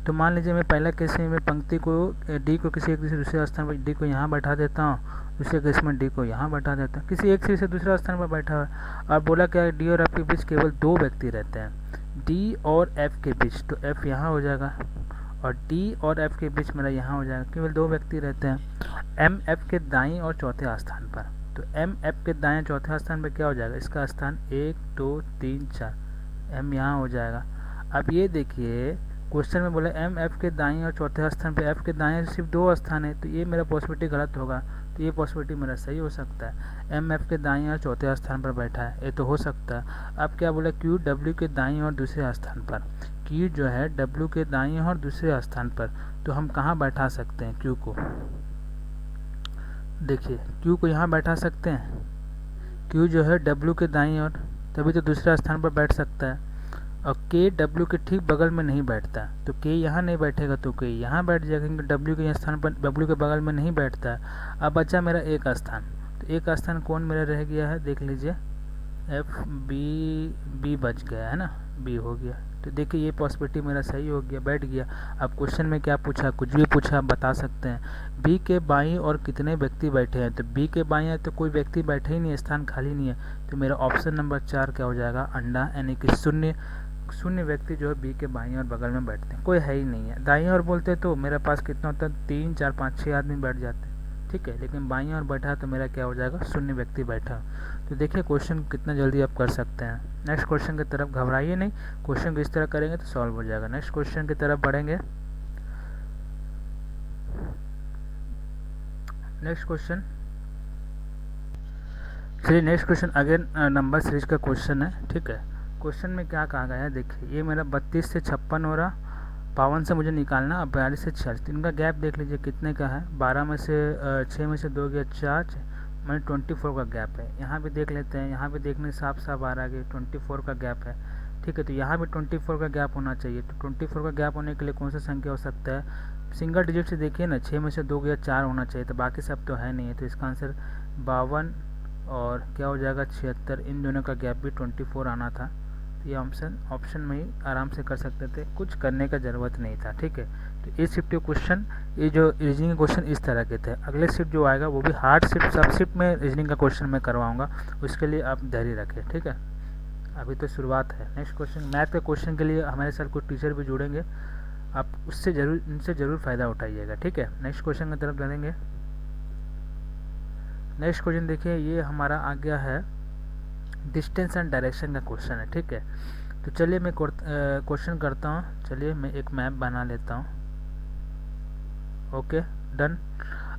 तो मान लीजिए मैं पहला केस में पंक्ति को डी को किसी एक दूसरे स्थान पर, डी को यहाँ बैठा देता हूँ, दूसरे केस में डी को यहाँ बैठा देता हूँ, किसी एक सिरे से दूसरे स्थान पर बैठा हुआ है। और बोला क्या है, डी और एफ के बीच केवल 2 व्यक्ति रहते हैं, डी और एफ के बीच, तो एफ यहाँ हो जाएगा और डी और एफ के बीच मेरा यहाँ हो जाएगा, केवल 2 व्यक्ति रहते हैं। एम एफ के दाईं और चौथे स्थान पर, तो एम एफ के दाएं चौथे स्थान पर क्या हो जाएगा, इसका स्थान 1, 2, 3, 4, एम यहाँ हो जाएगा। अब ये देखिए क्वेश्चन में बोला एम एफ के दाईं और चौथे स्थान पे, एफ के दाएं सिर्फ 2 स्थान है, तो ये मेरा पॉसिबिलिटी गलत होगा, तो ये पॉसिबिलिटी मेरा सही हो सकता है। एम एफ के दाईं और चौथे स्थान पर बैठा है, ये तो हो सकता है। अब क्या बोला, क्यू डब्ल्यू के दाईं और दूसरे स्थान पर, क्यू जो है डब्ल्यू के दाईं और दूसरे स्थान पर, तो हम कहाँ बैठा सकते हैं क्यू को, देखिए क्यू को यहाँ बैठा सकते हैं, क्यू जो है डब्ल्यू के दाईं और, तभी तो दूसरे स्थान पर बैठ सकता है। और के डब्ल्यू के ठीक बगल में नहीं बैठता, तो के यहाँ नहीं बैठेगा तो के यहाँ बैठ जाएगा, क्योंकि डब्ल्यू के स्थान पर डब्ल्यू के बगल में नहीं बैठता है। अब बचा मेरा एक स्थान, तो एक स्थान कौन मेरा रह गया है, देख लीजिए, एफ बी बच गया है ना, बी हो गया, तो देखिए ये पॉसिबिलिटी मेरा सही हो गया, बैठ गया। अब क्वेश्चन में क्या पूछा, कुछ भी पूछा आप बता सकते हैं। बी के बाईं और कितने व्यक्ति बैठे हैं, तो बी के बाईं है तो कोई व्यक्ति बैठे ही नहीं है, स्थान खाली नहीं है, तो मेरा ऑप्शन नंबर 4 क्या हो जाएगा, अंडा, यानी कि शून्य व्यक्ति जो है बी के बाईं और बगल में बैठते हैं, कोई है ही नहीं है। दाईं और बोलते तो मेरे पास कितना होता है, 3 4 5 6 आदमी बैठ जाते हैं, ठीक है, लेकिन बाईं और बैठा तो मेरा क्या हो जाएगा, शून्य व्यक्ति बैठा। तो देखिए क्वेश्चन कितना जल्दी आप कर सकते हैं। नेक्स्ट क्वेश्चन की तरफ घबराइए नहीं, क्वेश्चन को इस तरह करेंगे तो सॉल्व हो जाएगा। नेक्स्ट क्वेश्चन की तरफ बढ़ेंगे। नेक्स्ट क्वेश्चन, चलिए next question again number series का क्वेश्चन है, ठीक है। क्वेश्चन में क्या कहा गया है, देखिए ये मेरा 32 से 56 हो रहा, 52 से मुझे निकालना, अब 42 से 46, इनका गैप देख लीजिए कितने का है, 12 में से 6 में से 2 गया 4, मैंने 24 का गैप है। यहाँ भी देख लेते हैं, यहाँ भी देखने साफ साफ आ रहा है कि 24 का गैप है, ठीक है। तो यहाँ भी 24 का गैप होना चाहिए। तो 24 का गैप होने के लिए कौन सा संख्या हो सकता है, सिंगल डिजिट से देखिए ना, 6 में से 2 गया 4 होना चाहिए, तो बाकी सब तो है नहीं है। तो इसका आंसर 52 और क्या हो जाएगा 76, इन दोनों का गैप भी 24 आना था। तो ये ऑप्शन में ही आराम से कर सकते थे, कुछ करने का ज़रूरत नहीं था, ठीक है। तो ये शिफ्ट क्वेश्चन, ये जो रीजनिंग क्वेश्चन इस तरह के थे। अगले शिफ्ट जो आएगा वो भी हार्ड शिफ्ट, सब शिफ्ट में रीजनिंग का क्वेश्चन मैं करवाऊंगा, उसके लिए आप धैर्य रखें, ठीक है। अभी तो शुरुआत है। नेक्स्ट क्वेश्चन, मैथ के क्वेश्चन के लिए हमारे साथ कुछ टीचर भी जुड़ेंगे, आप उससे इनसे ज़रूर फ़ायदा उठाइएगा, ठीक है। नेक्स्ट क्वेश्चन की तरफ बढ़ेंगे। नेक्स्ट क्वेश्चन देखिए, ये हमारा आ गया है डिस्टेंस एंड डायरेक्शन का क्वेश्चन है, ठीक है। तो चलिए मैं क्वेश्चन करता हूँ। चलिए मैं एक मैप बना लेता हूँ, ओके डन।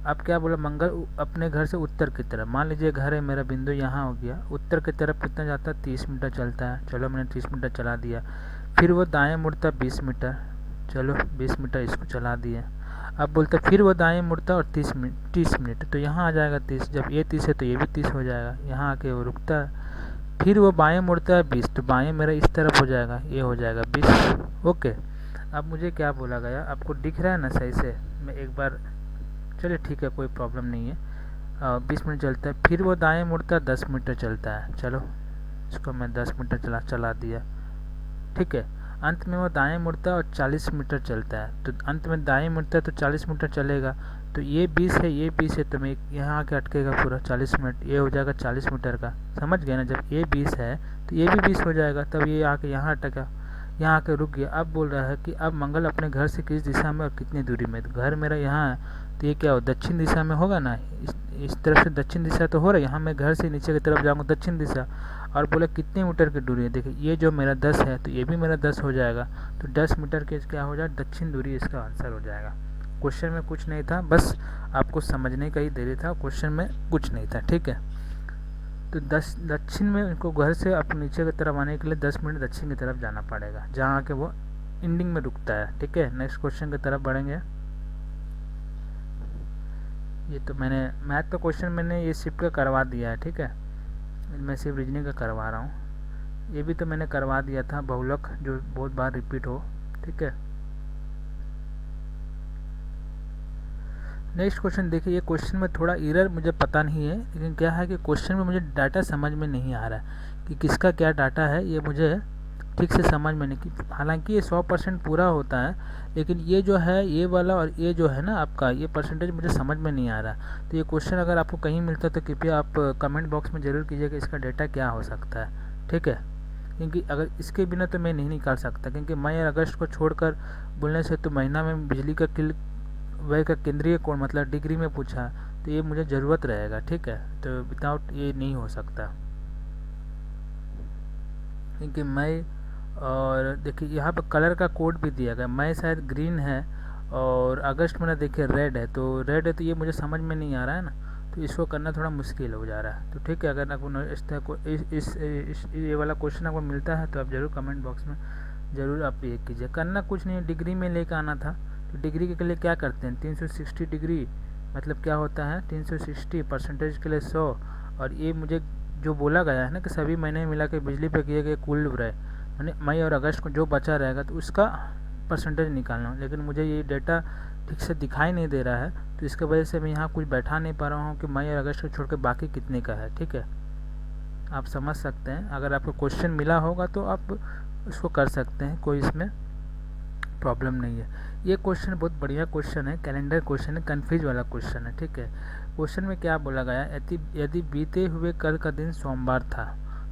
अब क्या बोला, मंगल अपने घर से उत्तर की तरफ, मान लीजिए घर है मेरा, बिंदु यहाँ हो गया, उत्तर की तरफ कितना जाता है, 30 मीटर चलता है। चलो मैंने 30 मीटर चला दिया। फिर वो दाएँ मुड़ता 20 मीटर, चलो 20 मीटर इसको चला दिया। अब बोलता फिर वो दाएं मुड़ता और 30 मिनट, तो यहाँ आ जाएगा 30, जब ये 30 है तो ये भी 30 हो जाएगा, यहाँ आके वो रुकता है। फिर वो बाएं मुड़ता है 20, तो बाएं मेरा इस तरफ हो जाएगा, ये हो जाएगा 20, ओके। अब मुझे क्या बोला गया, आपको दिख रहा है ना सही से, मैं एक बार, चलिए ठीक है कोई प्रॉब्लम नहीं है। 20 मिनट चलता है। फिर वो दाएं मुड़ता 10 मीटर चलता है, चलो इसको मैं 10 मीटर चला दिया, ठीक है। अंत में वो दाएं मुड़ता है और 40 मीटर चलता है, तो अंत में दाएं मुड़ता है तो 40 मीटर चलेगा, तो ये 20 है, ये 20 है, तो मैं यहाँ आके अटकेगा पूरा 40 मिनट, ये हो जाएगा 40 मीटर का, समझ गए ना। जब ये 20 है तो ये भी 20 हो जाएगा, तब ये आके यहाँ अटका, यहाँ आके रुक गया। अब बोल रहा है कि अब मंगल अपने घर से किस दिशा में और कितनी दूरी में, तो घर मेरा यहाँ है, तो ये क्या हो, दक्षिण दिशा में होगा ना, इस तरफ से दक्षिण दिशा तो हो रहा है, यहाँ मैं घर से नीचे की तरफ जाऊँगा दक्षिण दिशा। और बोले कितने मीटर की दूरी है, देखिए ये जो मेरा 10 है तो ये भी मेरा 10 हो जाएगा, तो 10 मीटर के क्या हो जाए, दक्षिण दूरी इसका आंसर हो जाएगा। क्वेश्चन में कुछ नहीं था, बस आपको समझने का ही देरी था, क्वेश्चन में कुछ नहीं था, ठीक है। तो दक्षिण में इनको घर से अपने नीचे की तरफ आने के लिए 10 मिनट दक्षिण की तरफ जाना पड़ेगा, जहाँ आके वो एंडिंग में रुकता है, ठीक है। नेक्स्ट क्वेश्चन की तरफ बढ़ेंगे। ये तो मैंने मैथ का क्वेश्चन मैंने ये शिफ्ट का करवा दिया है, ठीक है, मैं सिर्फ रीजनिंग का करवा रहा हूँ। ये भी तो मैंने करवा दिया था, बहुलक जो बहुत बार रिपीट हो, ठीक है। नेक्स्ट क्वेश्चन देखिए, ये क्वेश्चन में थोड़ा एरर मुझे पता नहीं है, लेकिन क्या है कि क्वेश्चन में मुझे डाटा समझ में नहीं आ रहा है कि किसका क्या डाटा है, ये मुझे ठीक से समझ में नहीं। हालांकि ये 100% पूरा होता है, लेकिन ये जो है ये वाला और ये जो है ना आपका, ये परसेंटेज मुझे समझ में नहीं आ रहा। तो ये क्वेश्चन अगर आपको कहीं मिलता है तो कृपया आप कमेंट बॉक्स में ज़रूर कीजिएगा इसका डेटा क्या हो सकता है, ठीक है। क्योंकि अगर इसके बिना तो मैं नहीं निकाल सकता, क्योंकि मई और अगस्त को छोड़कर बोलने से तो महीना में बिजली का व्यय का केंद्रीय कोण मतलब डिग्री में पूछा, तो ये मुझे ज़रूरत रहेगा, ठीक है। तो विदाउट ये नहीं हो सकता, क्योंकि मई और देखिए यहाँ पर कलर का कोड भी दिया गया, मई शायद ग्रीन है और अगस्त में देखिए रेड है, तो रेड है, तो ये मुझे समझ में नहीं आ रहा है ना, तो इसको करना थोड़ा मुश्किल हो जा रहा है। तो ठीक है, अगर आपको इस ये वाला क्वेश्चन आपको मिलता है तो आप ज़रूर कमेंट बॉक्स में ज़रूर आप ये कीजिए। करना कुछ नहीं, डिग्री में लेकर आना था, तो डिग्री के लिए क्या करते हैं, 360 डिग्री मतलब क्या होता है 360 परसेंटेज के लिए 100, और ये मुझे जो बोला गया है ना कि सभी महीने मिला के बिजली पे किए गए कुल व्यय, यानी मई और अगस्त को जो बचा रहेगा तो उसका परसेंटेज निकालना, लेकिन मुझे ये डेटा ठीक से दिखाई नहीं दे रहा है, तो इसके वजह से मैं यहाँ कुछ बैठा नहीं पा रहा हूँ कि मई और अगस्त को छोड़ के बाकी कितने का है, ठीक है। आप समझ सकते हैं, अगर आपको क्वेश्चन मिला होगा तो आप उसको कर सकते हैं, कोई इसमें प्रॉब्लम नहीं है। ये क्वेश्चन बहुत बढ़िया क्वेश्चन है, कैलेंडर क्वेश्चन है, कन्फ्यूज वाला क्वेश्चन है, ठीक है। क्वेश्चन में क्या बोला गया, यदि बीते हुए कल का दिन सोमवार था,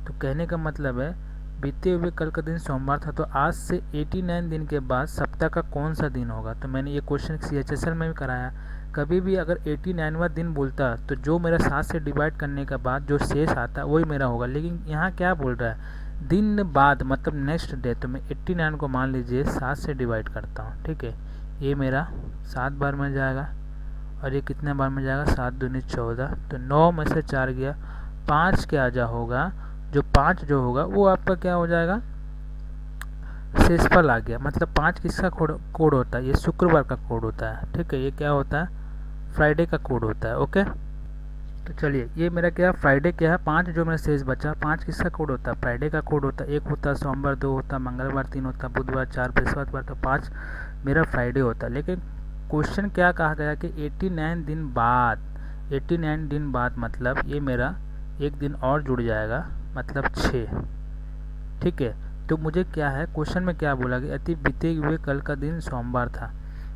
तो कहने का मतलब है बीते हुए कल का दिन सोमवार था, तो आज से 89 दिन के बाद सप्ताह का कौन सा दिन होगा। तो मैंने ये क्वेश्चन CHSL में भी कराया। कभी भी अगर 89वां दिन बोलता तो जो मेरा 7 से डिवाइड करने के बाद जो शेष आता वही मेरा होगा, लेकिन यहाँ क्या बोल रहा है, दिन बाद मतलब नेक्स्ट डे। तो मैं 89 को मान लीजिए 7 से डिवाइड करता हूँ, ठीक है। ये मेरा 7 बार में जाएगा और ये कितने बार में जाएगा, 7 दूनी 14, तो 9 में से 4 गया, 5 क्या जा होगा, जो 5 जो होगा वो आपका क्या हो जाएगा, शेषफल आ गया। मतलब 5 किसका कोड होता है, ये शुक्रवार का कोड होता है, ठीक है। ये क्या होता है, फ्राइडे का कोड होता है, ओके। तो चलिए ये मेरा क्या फ्राइडे क्या है, 5 जो मेरा शेष बचा, 5 किसका कोड होता है, फ्राइडे का कोड होता है। 1 होता है सोमवार, 2 होता है मंगलवार, 3 होता है बुधवार, 4 बृहस्पतिवार, तो 5 मेरा फ्राइडे होता है। लेकिन क्वेश्चन क्या कहा गया कि 89 दिन बाद, 89 दिन बाद मतलब ये मेरा एक दिन और जुड़ जाएगा, मतलब 6, ठीक है। तो मुझे क्या है, क्वेश्चन में क्या बोला गया, अति बीते हुए कल का दिन सोमवार था,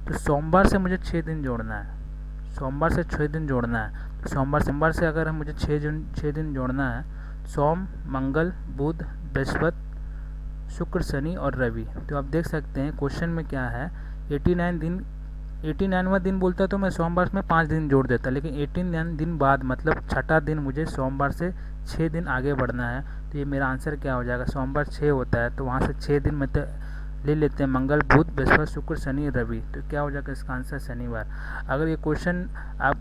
तो सोमवार से मुझे 6 दिन जोड़ना है, सोमवार से 6 दिन जोड़ना है। तो सोमवार से अगर हम मुझे 6 दिन जोड़ना है, सोम, मंगल, बुध, बृहस्पति, शुक्र, शनि और रवि। तो आप देख सकते हैं क्वेश्चन में क्या है, 89वां दिन बोलता है तो मैं सोमवार में 5 दिन जोड़ देता, लेकिन 89 दिन बाद मतलब छठा दिन मुझे सोमवार से 6 दिन आगे बढ़ना है। तो ये मेरा आंसर क्या हो जाएगा, सोमवार 6 होता है तो वहाँ से 6 दिन में तो ले लेते हैं, मंगल, बुध, बृहस्पति, शुक्र, शनि, रवि। तो क्या हो जाएगा इसका आंसर शनिवार। अगर ये क्वेश्चन आप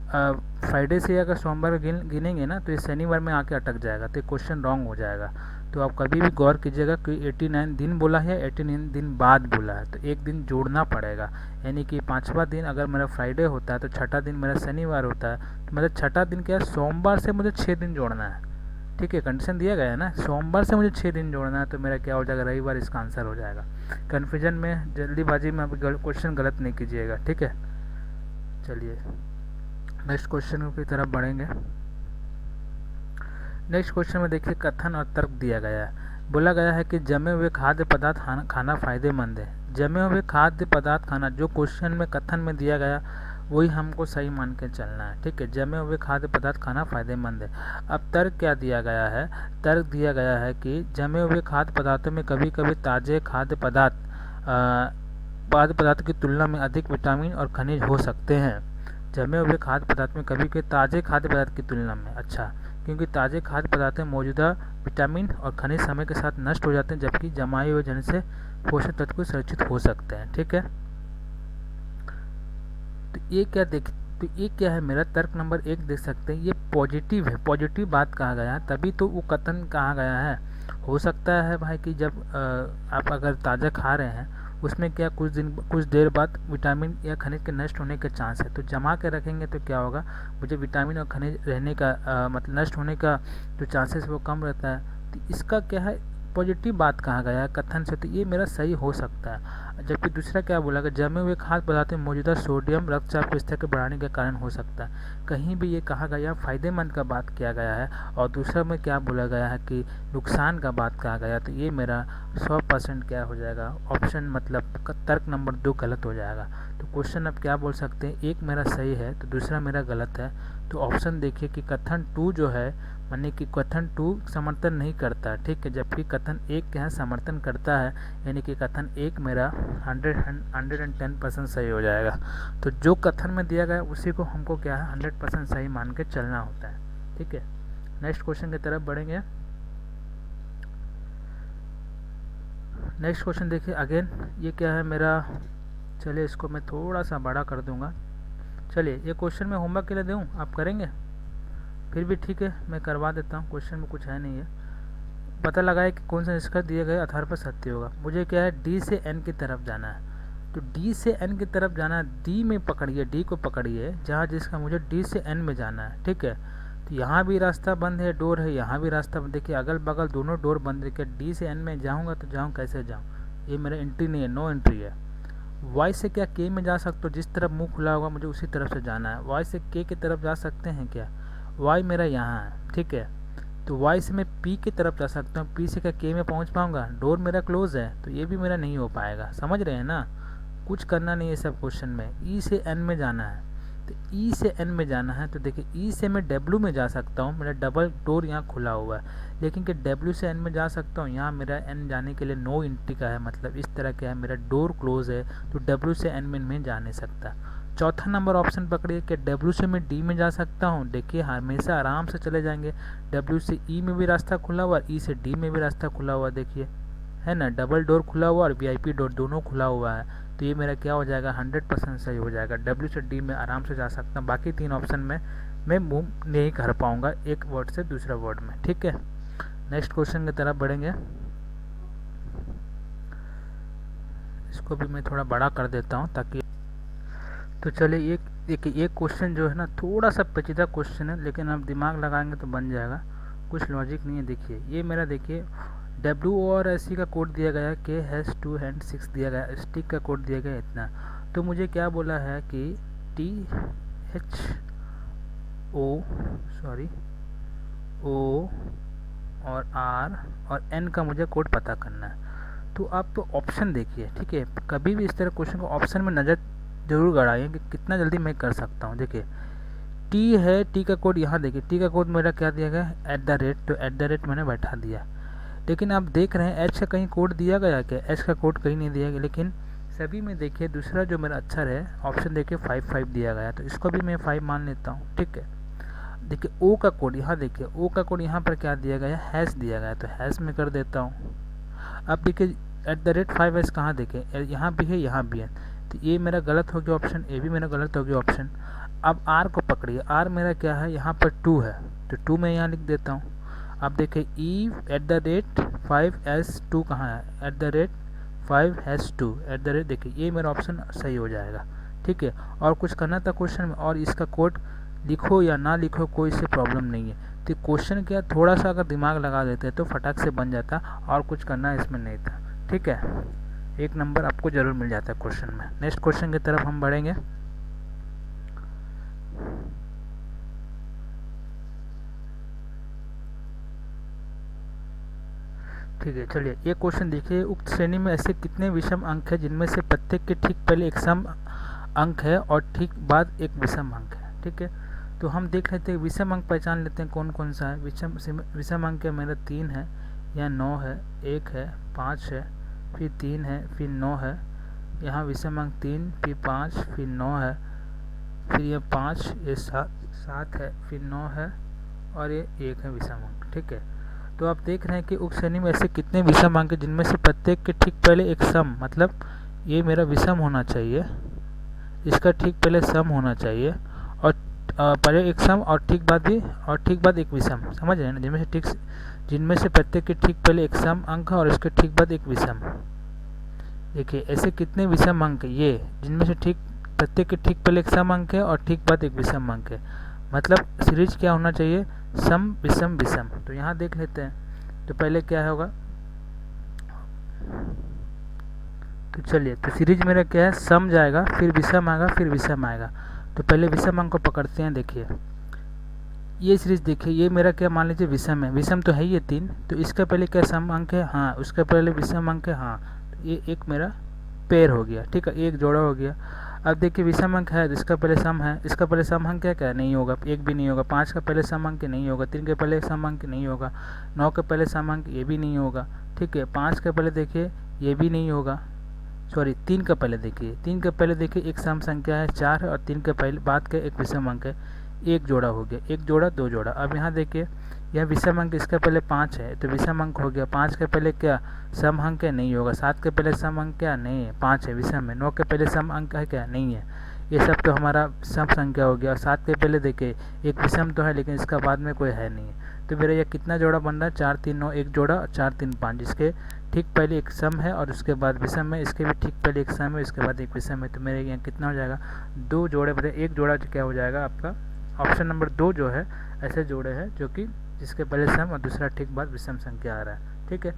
फ्राइडे से अगर सोमवार गिनेंगे ना तो ये शनिवार में आके अटक जाएगा, तो ये क्वेश्चन रॉन्ग हो जाएगा। तो आप कभी भी गौर कीजिएगा कि 89 दिन बोला है, 89 दिन बाद बोला है, तो एक दिन जोड़ना पड़ेगा। यानी कि 5वां दिन अगर मेरा फ्राइडे होता है तो छठा दिन मेरा शनिवार होता है, तो मतलब छठा दिन क्या है, सोमवार से मुझे 6 दिन जोड़ना है, ठीक है। कंडीशन दिया गया है ना, सोमवार से मुझे 6 दिन जोड़ना है, तो मेरा क्या हो जाएगा, रविवार इसका आंसर हो जाएगा। कन्फ्यूजन में, जल्दीबाजी में आप क्वेश्चन गलत नहीं कीजिएगा, ठीक है। चलिए नेक्स्ट क्वेश्चन की तरफ बढ़ेंगे। नेक्स्ट क्वेश्चन में देखिए कथन और तर्क दिया गया है। बोला गया है कि जमे हुए खाद्य पदार्थ खाना फायदेमंद है। जमे हुए खाद्य पदार्थ खाना, जो क्वेश्चन में कथन में दिया गया वही हमको सही मान के चलना है, ठीक है। जमे हुए खाद्य पदार्थ खाना फायदेमंद है। अब तर्क क्या दिया गया है, तर्क दिया गया है कि जमे हुए खाद्य पदार्थों में कभी कभी ताजे खाद्य पदार्थ की तुलना में अधिक विटामिन और खनिज हो सकते हैं। जमे हुए खाद्य पदार्थ में कभी कभी ताजे खाद्य पदार्थ की तुलना में, अच्छा, क्योंकि ताजे खाद्य पदार्थ में मौजूदा विटामिन और खनिज समय के साथ नष्ट हो जाते हैं, जबकि जमाए हुए जन से पोषक तत्व सुरक्षित हो सकते हैं, ठीक है। तो ये क्या है, मेरा तर्क नंबर 1 देख सकते हैं, ये पॉजिटिव है, पॉजिटिव बात कहा गया है, तभी तो वो कथन कहा गया है। हो सकता है भाई कि जब आप अगर ताज़ा खा रहे हैं उसमें क्या कुछ देर बाद विटामिन या खनिज के नष्ट होने के चांस है, तो जमा के रखेंगे तो क्या होगा, मुझे विटामिन और खनिज रहने का मतलब नष्ट होने का जो चांसेस वो कम रहता है। तो इसका क्या है, पॉजिटिव बात कहा गया है कथन से, तो ये मेरा सही हो सकता है। जबकि दूसरा क्या बोला गया, जमे हुए खाद्य पदार्थ में मौजूदा सोडियम रक्तचाप के स्तर के बढ़ाने के कारण हो सकता है। कहीं भी ये कहा गया फायदेमंद का बात किया गया है, और दूसरा में क्या बोला गया है कि नुकसान का बात कहा गया, तो ये मेरा 100% क्या हो जाएगा, ऑप्शन मतलब तर्क नंबर 2 गलत हो जाएगा। तो क्वेश्चन अब क्या बोल सकते हैं, एक मेरा सही है तो दूसरा मेरा गलत है। तो ऑप्शन देखिए कि कथन 2 जो है, माने कि कथन 2 समर्थन नहीं करता, ठीक है, जबकि कथन 1 क्या है, समर्थन करता है। यानी कि कथन 1 मेरा 110% सही हो जाएगा। तो जो कथन में दिया गया उसी को हमको क्या है 100% सही मान के चलना होता है, ठीक है। नेक्स्ट क्वेश्चन की तरफ बढ़ेंगे। नेक्स्ट क्वेश्चन देखिए अगेन, ये क्या है मेरा, चलिए इसको मैं थोड़ा सा बड़ा कर दूंगा। चलिए ये क्वेश्चन मैं होमवर्क के लिए दूँ, आप करेंगे? फिर भी ठीक है, मैं करवा देता हूँ, क्वेश्चन में कुछ है नहीं है। पता लगाए कि कौन सा निष्कर्ष दिए गए आधार पर सत्य होगा। मुझे क्या है, डी से एन की तरफ जाना है, तो डी से एन की तरफ जाना है, डी में पकड़िए, डी को पकड़िए जहाँ जिसका मुझे डी से एन में जाना है, ठीक है। तो यहाँ भी रास्ता बंद है, डोर है, यहाँ भी रास्ता बंद, देखिए अगल बगल दोनों डोर बंद है। क्या डी से एन में जाऊँगा तो जाऊँ, कैसे जाऊँ, ये मेरा एंट्री नहीं है, नो एंट्री है। वाई से क्या के में जा सकते हो, जिस तरफ मुंह खुला होगा मुझे उसी तरफ से जाना है। वाई से के की तरफ जा सकते हैं क्या, वाई मेरा यहाँ है, ठीक है। तो वाई से मैं पी की तरफ जा सकता हूँ, पी से क्या के में पहुँच पाऊँगा? डोर मेरा क्लोज है, तो ये भी मेरा नहीं हो पाएगा। समझ रहे हैं ना? कुछ करना नहीं है सब क्वेश्चन में। ई से एन में जाना है, तो ई से एन में जाना है, तो देखिए ई से मैं डब्ल्यू में जा सकता हूँ, मेरा डबल डोर यहाँ खुला हुआ है, लेकिन कि डब्ल्यू से एन में जा सकता हूँ, यहाँ मेरा एन जाने के लिए नो एंट्री का है, मतलब इस तरह क्या है, मेरा डोर क्लोज है, तो डब्ल्यू से एन में जा नहीं सकता। चौथा नंबर ऑप्शन पकड़िए कि डब्ल्यू से मैं डी में जा सकता हूँ। देखिए हमेशा आराम से चले जाएंगे, डब्ल्यू से ई में भी रास्ता खुला हुआ और ई से डी में भी रास्ता खुला हुआ, देखिए है ना, डबल डोर खुला हुआ और वीआईपी डोर दोनों खुला हुआ है, तो ये मेरा क्या हो जाएगा, 100% सही हो जाएगा। डब्ल्यू से डी में आराम से जा सकता हूँ, बाकी 3 ऑप्शन में मैं मूव नहीं कर पाऊँगा एक वर्ड से दूसरा वर्ड में। ठीक है, नेक्स्ट क्वेश्चन की तरफ बढ़ेंगे। इसको भी मैं थोड़ा बड़ा कर देता हूँ ताकि, तो चलिए एक क्वेश्चन जो है ना थोड़ा सा पेचीदा क्वेश्चन है, लेकिन आप दिमाग लगाएंगे तो बन जाएगा, कुछ लॉजिक नहीं है। देखिए ये मेरा, देखिए डब्ल्यू और एस सी का कोड दिया गया है, के हैज़ 2 हैंड 6 दिया गया, स्टिक का कोड दिया गया इतना, तो मुझे क्या बोला है कि टी एच ओ और आर और एन का मुझे कोड पता करना है। तो आप तो ऑप्शन देखिए, ठीक है, कभी भी इस तरह क्वेश्चन को ऑप्शन में नज़र जरूर गड़ाइए कि कितना जल्दी मैं कर सकता हूँ। देखिए टी है, टी का कोड यहाँ देखिए, टी का कोड मेरा क्या दिया गया है, @ तो @ मैंने बैठा दिया, लेकिन आप देख रहे हैं एच का कहीं कोड दिया गया क्या? एच का कोड कहीं नहीं दिया गया, लेकिन सभी में देखिए दूसरा जो मेरा अक्षर है ऑप्शन देखिए 5 दिया गया, तो इसको भी मैं 5 मान लेता हूँ। ठीक है, देखिए ओ का कोड यहाँ देखिए, ओ का कोड यहाँ पर क्या दिया गया है, हैश दिया गया है, तो हैश में कर देता हूँ। अब देखिए @5s कहाँ देखें, यहाँ भी है यहाँ भी है, तो ये मेरा गलत हो गया ऑप्शन, ए भी मेरा गलत हो गया ऑप्शन। अब आर को पकड़िए, आर मेरा क्या है, यहाँ पर 2 है, तो 2 मैं यहाँ लिख देता हूँ। अब देखिए ई @5s2 कहाँ है, @5s2 देखिए ये मेरा ऑप्शन सही हो जाएगा। ठीक है, और कुछ करना था क्वेश्चन में, और इसका कोड लिखो या ना लिखो कोई से प्रॉब्लम नहीं है, तो क्वेश्चन क्या थोड़ा सा अगर दिमाग लगा देते तो फटाक से बन जाता, और कुछ करना इसमें नहीं था। ठीक है, 1 नंबर आपको जरूर मिल जाता है क्वेश्चन में। नेक्स्ट क्वेश्चन की तरफ हम बढ़ेंगे। ठीक है, चलिए ये क्वेश्चन देखिए, उक्त श्रेणी में ऐसे कितने विषम अंक है जिनमें से प्रत्येक के ठीक पहले एक सम अंक है और ठीक बाद एक विषम अंक है। ठीक है, तो हम देख लेते हैं विषम अंक पहचान लेते हैं कौन कौन सा है। विषम अंक मेरा 3 है, या 9 है, 1 है, 5 है, फिर 3 है, फिर 9 है, यहाँ विषम अंक 3, फिर 5, फिर 9 है, फिर ये 5, ये 7 है, फिर 9 है, और ये 1 है विषम अंक। ठीक है, तो आप देख रहे हैं कि उक्त श्रेणी में ऐसे कितने विषम अंक हैं जिनमें से प्रत्येक के ठीक पहले एक सम, मतलब ये मेरा विषम होना चाहिए, इसका ठीक पहले सम होना चाहिए, और पहले एक सम और ठीक बाद एक विषम, समझ रहे हैं ना, जिनमें से प्रत्येक के ठीक पहले एक सम अंक है और इसके ठीक बाद एक विषम। देखिए ऐसे कितने विषम अंक है ये, जिनमें से प्रत्येक के ठीक पहले एक सम अंक है और ठीक बाद एक विषम अंक है, मतलब सीरीज क्या होना चाहिए, सम विषम विषम। तो यहाँ देख लेते हैं, तो पहले क्या होगा, तो चलिए, तो सीरीज मेरा क्या है, सम जाएगा, फिर विषम आएगा, फिर विषम आएगा। तो पहले विषम अंक को पकड़ते हैं। देखिए ये सीरीज देखिए, ये मेरा क्या मान लीजिए विषम है, विषम तो है ये 3, तो इसका पहले क्या सम अंक है, हाँ, उसका पहले विषम अंक है, हाँ, तो ये एक मेरा पेयर हो गया। ठीक है, एक जोड़ा हो गया। अब देखिए विषम अंक है, इसका पहले सम है, इसका पहले सम अंक क्या नहीं होगा, एक भी नहीं होगा, 5 का पहले सम अंक नहीं होगा, 3 के पहले सम अंक नहीं होगा, 9 के पहले सम अंक ये भी नहीं होगा। ठीक है, 5 के पहले देखिए ये भी नहीं होगा, सॉरी 3 का पहले देखिए, 3 के पहले देखिए एक सम संख्या है 4 है, और 3 के पहले बाद का एक विषम अंक है, एक जोड़ा हो गया, एक जोड़ा, 2 जोड़ा। अब यहाँ देखिए यह विषम अंक, इसका पहले 5 है, तो विषम अंक हो गया, 5 के पहले क्या सम अंक है, नहीं होगा, 7 के पहले सम अंक क्या नहीं है, 5 है विषम है, 9 के पहले सम अंक है क्या नहीं है, ये सब तो हमारा सम संख्या हो गया। और 7 के पहले देखिए एक विषम तो है, लेकिन इसका बाद में कोई है नहीं है, तो मेरा यह कितना जोड़ा बन रहा है, 4 3 9 एक जोड़ा, 4 3 5, जिसके ठीक पहले एक सम है और उसके बाद विषम है, इसके भी ठीक पहले एक सम है, उसके बाद एक विषम है, तो मेरे यहाँ कितना हो जाएगा, 2 जोड़े बटे एक जोड़ा, क्या हो जाएगा आपका ऑप्शन नंबर 2 जो है, ऐसे जोड़े हैं जो कि जिसके पहले सम और दूसरा ठीक बाद विषम संख्या आ रहा है। ठीक है,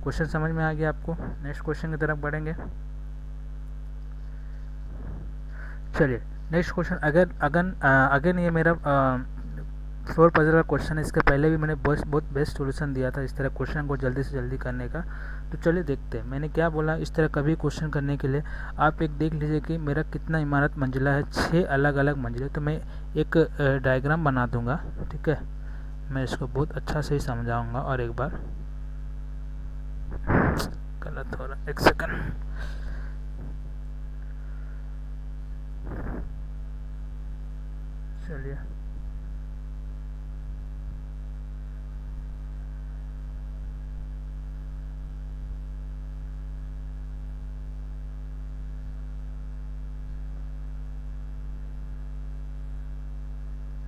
क्वेश्चन समझ में आ गया आपको। नेक्स्ट क्वेश्चन की तरफ बढ़ेंगे। चलिए नेक्स्ट क्वेश्चन, अगेन ये मेरा फ्लोर पजल का क्वेश्चन है, इसके पहले भी मैंने बहुत बेस्ट सोल्यूशन दिया था इस तरह क्वेश्चन को जल्दी से जल्दी करने का। तो चलिए देखते हैं मैंने क्या बोला। इस तरह कभी क्वेश्चन करने के लिए आप एक देख लीजिए कि मेरा कितना इमारत मंजिला है, 6 अलग अलग मंजिले। तो मैं एक डायग्राम बना दूंगा, ठीक है। मैं इसको बहुत अच्छा से ही समझाऊंगा। और एक बार गलत हो रहा, एक सेकंड। चलिए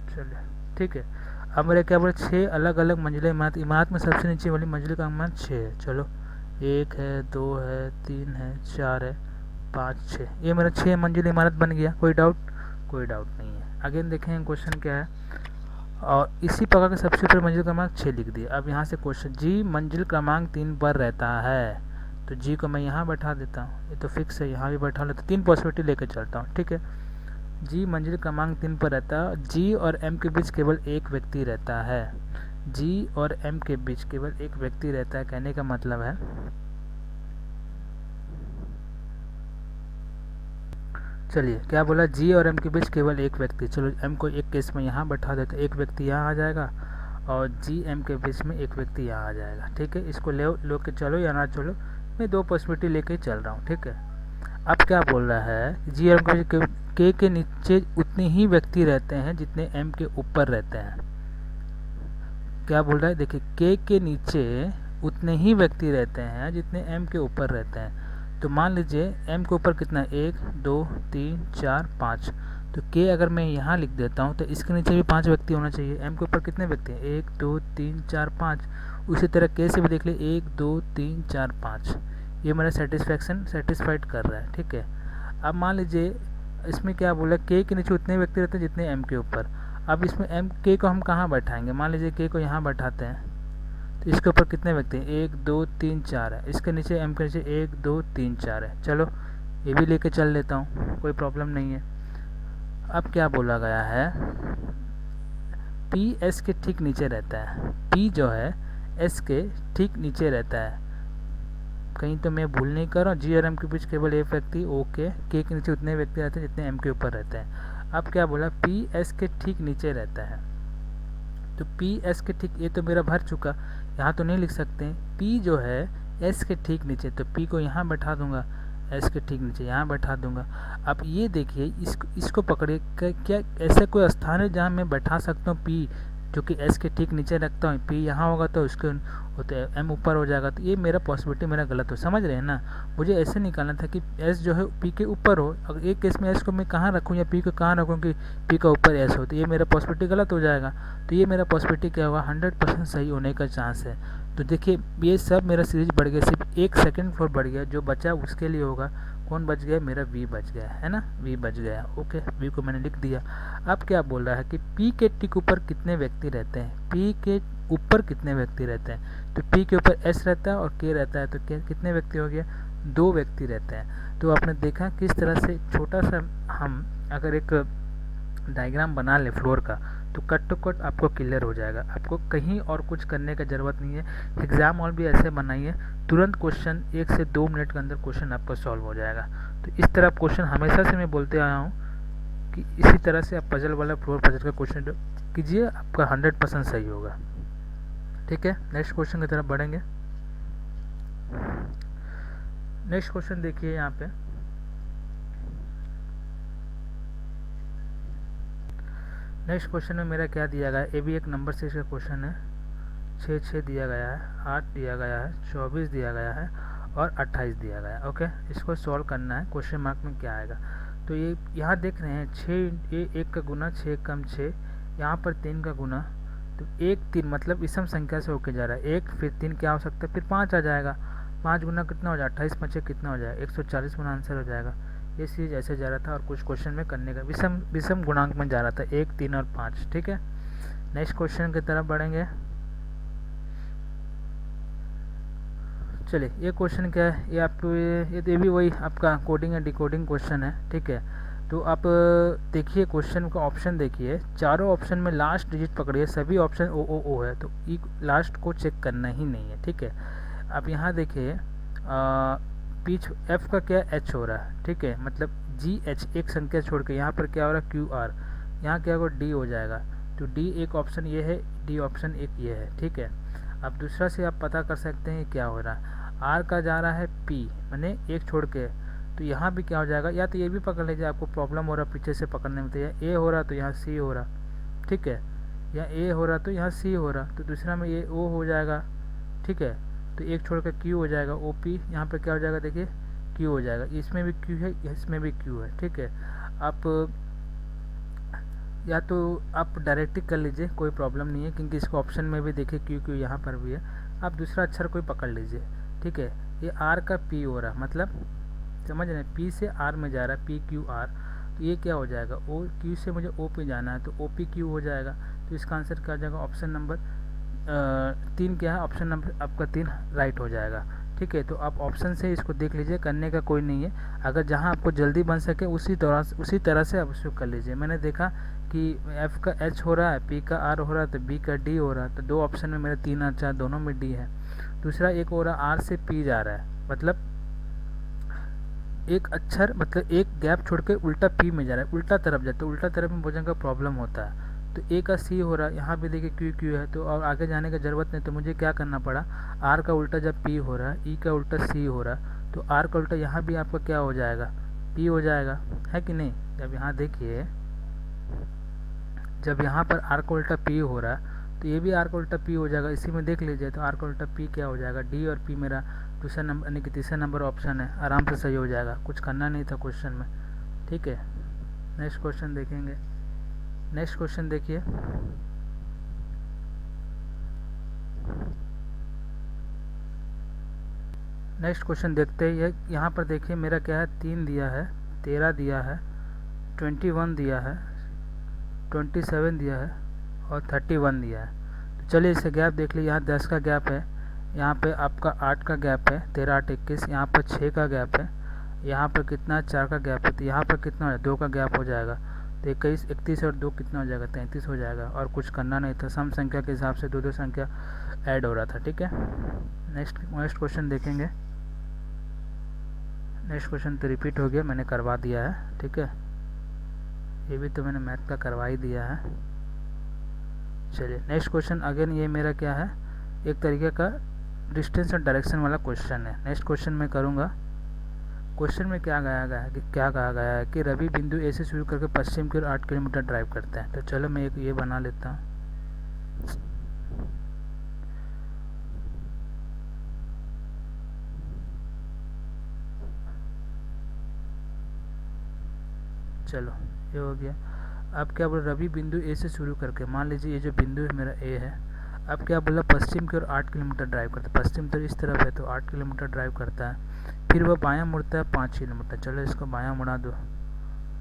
चलिए ठीक है। अब मेरे क्या बोले, 6 अलग अलग मंजिले इमारत। इमारत में सबसे नीचे वाली मंजिल का अनुमान 6 है। चलो 1 है, 2 है, 3 है, 4 है, 5, 6। ये मेरा 6 मंजिल इमारत बन गया। कोई डाउट? कोई डाउट नहीं है। अगेन देखेंगे क्वेश्चन क्या है। और इसी प्रकार के सबसे ऊपर मंजिल क्रमांक 6 लिख दिया। अब यहाँ से क्वेश्चन, जी मंजिल क्रमांक 3 पर रहता है। तो जी को मैं यहाँ बैठा देता हूँ, ये तो फिक्स है, यहाँ भी बैठा लेता हूँ। 3 पॉसिबिलिटी लेकर चलता हूँ, ठीक है। जी मंजिल क्रमांक 3 पर रहता है। जी और एम के बीच केवल एक व्यक्ति रहता है। जी और एम के बीच केवल एक व्यक्ति रहता है, कहने का मतलब है चलिए क्या बोला, जी और एम के बीच केवल एक व्यक्ति। चलो एम को एक केस में यहाँ बैठा देते, एक व्यक्ति यहाँ आ जाएगा और जी एम के बीच में एक व्यक्ति यहाँ आ जाएगा, ठीक है। इसको लो के चलो या ना चलो, मैं 2 पॉसिबिलिटी लेके चल रहा हूँ, ठीक है। अब क्या बोल रहा है, जी और एम के नीचे उतने ही व्यक्ति रहते हैं जितने एम के ऊपर रहते हैं। क्या बोल रहा है, देखिए के नीचे उतने ही व्यक्ति रहते हैं जितने एम के ऊपर रहते हैं। तो मान लीजिए एम के ऊपर कितना, 1 2 3 4 5। तो के अगर मैं यहाँ लिख देता हूँ तो इसके नीचे भी 5 व्यक्ति होना चाहिए। एम के ऊपर कितने व्यक्ति हैं, 1 2 3 4 5। उसी तरह के से भी देख ले, 1 2 3 4 5। ये मेरा सेटिस्फाइड कर रहा है, ठीक है। अब मान लीजिए इसमें क्या बोला, के नीचे उतने व्यक्ति रहते हैं जितने एम के ऊपर। अब इसमें एम के को हम कहाँ बैठाएंगे, मान लीजिए के को यहाँ बैठाते हैं तो इसके ऊपर कितने व्यक्ति हैं, 1 2 3 4 है। इसके नीचे एम के नीचे 1 2 3 4 है। चलो ये भी लेके चल लेता हूँ, कोई प्रॉब्लम नहीं है। अब क्या बोला गया है, पी एस के ठीक नीचे रहता है। पी जो है एस के ठीक नीचे रहता है। कहीं तो मैं भूल नहीं कर रहा हूँ। जी और एम के बीच केवल एक व्यक्ति, ओके। के नीचे उतने व्यक्ति रहते हैं जितने एम के ऊपर रहते हैं। अब क्या बोला, पी एस के ठीक नीचे रहता है। तो पी एस के ठीक, ये तो मेरा भर चुका, यहाँ तो नहीं लिख सकते। पी जो है एस के ठीक नीचे, तो पी को यहाँ बैठा दूंगा, एस के ठीक नीचे यहाँ बैठा दूंगा। अब ये देखिए, इसको पकड़िए, क्या ऐसा कोई स्थान है जहाँ मैं बैठा सकता हूँ पी, जो कि एस के ठीक नीचे रखता हूँ। पी यहाँ होगा तो उसके होते एम ऊपर हो जाएगा। तो ये मेरा पॉसिबिलिटी मेरा गलत हो, समझ रहे हैं ना। मुझे ऐसे निकालना था कि एस जो है पी के ऊपर हो। अगर एक केस में एस को मैं कहाँ रखूँ या पी को कहाँ रखूँ कि पी का ऊपर एस हो, तो ये मेरा पॉसिबिलिटी गलत हो जाएगा। तो ये मेरा पॉसिबिलिटी क्या होगा, 100% सही होने का चांस है। तो देखिए ये सब मेरा सीरीज बढ़ गया, सिर्फ 1 सेकेंड फ्लोर बढ़ गया। जो बचा उसके लिए होगा, कौन बच गया, मेरा वी बच गया है ना, वी बच गया। ओके, वी को मैंने लिख दिया। अब क्या बोल रहा है कि पी के ठीक ऊपर कितने व्यक्ति रहते हैं, पी के ऊपर कितने व्यक्ति रहते हैं। तो पी के ऊपर एस रहता है और के रहता है, तो कितने व्यक्ति हो गया, 2 व्यक्ति रहते हैं। तो आपने देखा किस तरह से छोटा सा हम अगर एक डायग्राम बना ले फ्लोर का, तो कट टू कट आपको क्लियर हो जाएगा। आपको कहीं और कुछ करने का ज़रूरत नहीं है। एग्ज़ाम हॉल भी ऐसे बनाइए, तुरंत क्वेश्चन 1 से 2 मिनट के अंदर क्वेश्चन आपका सॉल्व हो जाएगा। तो इस तरह क्वेश्चन हमेशा से मैं बोलते आया हूँ कि इसी तरह से आप पजल वाला फ्लोर पजल का क्वेश्चन कीजिए, आपका 100% सही होगा, ठीक है। नेक्स्ट क्वेश्चन की तरफ बढ़ेंगे। नेक्स्ट क्वेश्चन देखिए यहाँ पे, नेक्स्ट क्वेश्चन में मेरा क्या दिया गया है, ये भी एक नंबर से इसका क्वेश्चन है। 6 दिया गया है, 8 दिया गया है, 24 दिया गया है और 28 दिया गया है। ओके, इसको सॉल्व करना है। क्वेश्चन मार्क में क्या आएगा, तो ये यहाँ देख रहे हैं 6 ये 1 का गुना 6 कम 6, यहाँ पर 3 का गुना, तो 1 3 मतलब विषम संख्या से होके जा रहा है। 1 फिर 3 क्या हो सकता है, फिर 5 आ जाएगा। 5 गुना कितना हो जाएगा, 28 5 कितना हो जाएगा, 140 में आंसर हो जाएगा। ये चीज़ ऐसे जा रहा था और कुछ क्वेश्चन में करने का विषम गुणांक में जा रहा था, 1 3 और 5, ठीक है। नेक्स्ट क्वेश्चन की तरफ बढ़ेंगे। चलिए ये क्वेश्चन क्या है, ये आपको ये भी वही आपका कोडिंग या डिकोडिंग क्वेश्चन है, ठीक है। तो आप देखिए क्वेश्चन का ऑप्शन देखिए, चारों ऑप्शन में लास्ट डिजिट पकड़िए, सभी ऑप्शन ओ है, तो ई लास्ट को चेक करना ही नहीं है, ठीक है। आप यहाँ देखिए पीछ एफ का क्या एच हो रहा है, ठीक है, मतलब जी एच एक संख्या छोड़ के यहाँ पर क्या हो रहा है क्यू आर, यहाँ क्या होगा डी हो जाएगा, तो डी एक ऑप्शन ये है, डी ऑप्शन एक ये है, ठीक है। अब दूसरा से आप पता कर सकते हैं क्या हो रहा है, आर का जा रहा है पी मैंने एक छोड़ के, तो यहाँ भी क्या हो जाएगा, या तो ये भी पकड़ लीजिए, आपको प्रॉब्लम हो रहा पीछे से पकड़ने में, तो या ए हो रहा तो यहाँ सी हो रहा, ठीक है, या ए हो रहा तो यहाँ सी हो रहा, तो दूसरा में ये ओ हो जाएगा, ठीक है, तो एक छोड़ कर क्यू हो जाएगा, ओ पी यहाँ पर क्या हो जाएगा देखिए क्यू हो जाएगा, इसमें भी क्यू है इसमें भी क्यू है, ठीक है। आप या तो आप डायरेक्ट ही कर लीजिए, कोई प्रॉब्लम नहीं है, क्योंकि इसको ऑप्शन में भी देखिए क्यू क्यू यहाँ पर भी है, आप दूसरा अक्षर कोई पकड़ लीजिए, ठीक है। ये आर का पी हो रहा, मतलब समझ रहे हैं, पी से आर में जा रहा है, पी क्यू आर, तो ये क्या हो जाएगा, ओ क्यू से मुझे ओ पे जाना है, तो ओ पी क्यू हो जाएगा, तो इसका आंसर क्या हो जाएगा, ऑप्शन नंबर 3 क्या है, ऑप्शन नंबर आपका 3 राइट हो जाएगा, ठीक है। तो आप ऑप्शन से इसको देख लीजिए, करने का कोई नहीं है, अगर जहाँ आपको जल्दी बन सके उसी तरह से आप उसको कर लीजिए। मैंने देखा कि एफ का एच हो रहा है, पी का आर हो रहा है, तो बी का डी हो रहा है, तो दो ऑप्शन में मेरे 3 और 4 दोनों में डी है। दूसरा एक हो रहा आर से पी जा रहा है, मतलब एक अक्षर मतलब एक गैप छोड़ के उल्टा पी में जा रहा है, उल्टा तरफ जाता है, उल्टा तरफ में भोजन का प्रॉब्लम होता है, तो ए का सी हो रहा है, यहाँ पे देखिए क्यू क्यू है, तो और आगे जाने की ज़रूरत नहीं, तो मुझे क्या करना पड़ा, आर का उल्टा जब पी हो रहा है, ई का उल्टा सी हो रहा है, तो आर का उल्टा यहाँ भी आपका क्या हो जाएगा, पी हो जाएगा, है कि नहीं। जब यहाँ देखिए, जब यहाँ पर आर का उल्टा पी हो रहा है, तो ये भी आर का उल्टा पी हो जाएगा, इसी में देख लीजिए, तो आर का उल्टा पी क्या हो जाएगा, डी और पी मेरा दूसरा नंबर यानी कि तीसरा नंबर ऑप्शन है, आराम से सही हो जाएगा, कुछ करना नहीं था क्वेश्चन में, ठीक है। नेक्स्ट क्वेश्चन देखेंगे, नेक्स्ट क्वेश्चन देखिए, नेक्स्ट क्वेश्चन देखते हैं। यहाँ पर देखिए मेरा क्या है, 3 दिया है, 13 दिया है, 21 दिया है, 27 दिया है और 31 दिया है। तो चलिए इससे गैप देख लीजिए, यहाँ 10 का गैप है, यहाँ पे आपका 8 का गैप है, 13 8 21, यहाँ पर 6 का गैप है, यहाँ पर कितना 4 का गैप है, तो यहाँ पर कितना है 2 का गैप हो जाएगा, तो 21 31 और 2 कितना हो जाएगा 33 हो जाएगा, और कुछ करना नहीं था, सम संख्या के हिसाब से दो संख्या ऐड हो रहा था, ठीक है। नेक्स्ट क्वेश्चन देखेंगे। नेक्स्ट क्वेश्चन तो रिपीट हो गया, मैंने करवा दिया है, ठीक है, ये भी तो मैंने मैथ का करवा ही दिया है। चलिए नेक्स्ट क्वेश्चन, अगेन ये मेरा क्या है, एक तरीके का डिस्टेंस और डायरेक्शन वाला क्वेश्चन है। नेक्स्ट क्वेश्चन मैं करूँगा, क्वेश्चन में क्या कहा गया है कि रवि बिंदु ए से शुरू करके पश्चिम की ओर 8 किलोमीटर ड्राइव करते हैं। तो चलो मैं एक ये बना लेता हूँ, चलो ये हो गया। अब क्या बोला, रवि बिंदु ए से शुरू करके, मान लीजिए ये जो बिंदु है मेरा ए है, अब क्या बोला पश्चिम की ओर 8 किलोमीटर ड्राइव करता है, पश्चिम तो इस तरफ है, तो 8 किलोमीटर ड्राइव करता है, फिर वह बायां मुड़ता है 5 किलोमीटर, चलो इसको बायां मुड़ा दो,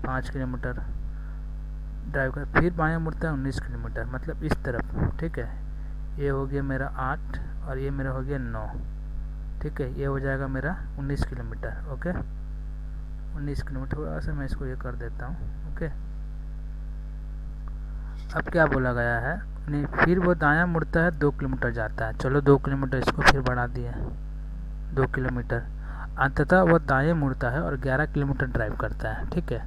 5 किलोमीटर ड्राइव कर, फिर बायां मुड़ता है 19 किलोमीटर, मतलब इस तरफ, ठीक है। ये हो गया मेरा 8 और ये मेरा हो गया 9, ठीक है, ये हो जाएगा मेरा 19 किलोमीटर, ओके 19 किलोमीटर। थोड़ा सा मैं इसको ये कर देता हूँ, ओके। अब क्या बोला गया है, नहीं फिर वो दायां मुड़ता है 2 किलोमीटर जाता है, चलो 2 किलोमीटर इसको फिर बढ़ा दिए 2 किलोमीटर, अंततः वह दाएं मुड़ता है और 11 किलोमीटर ड्राइव करता है, ठीक है।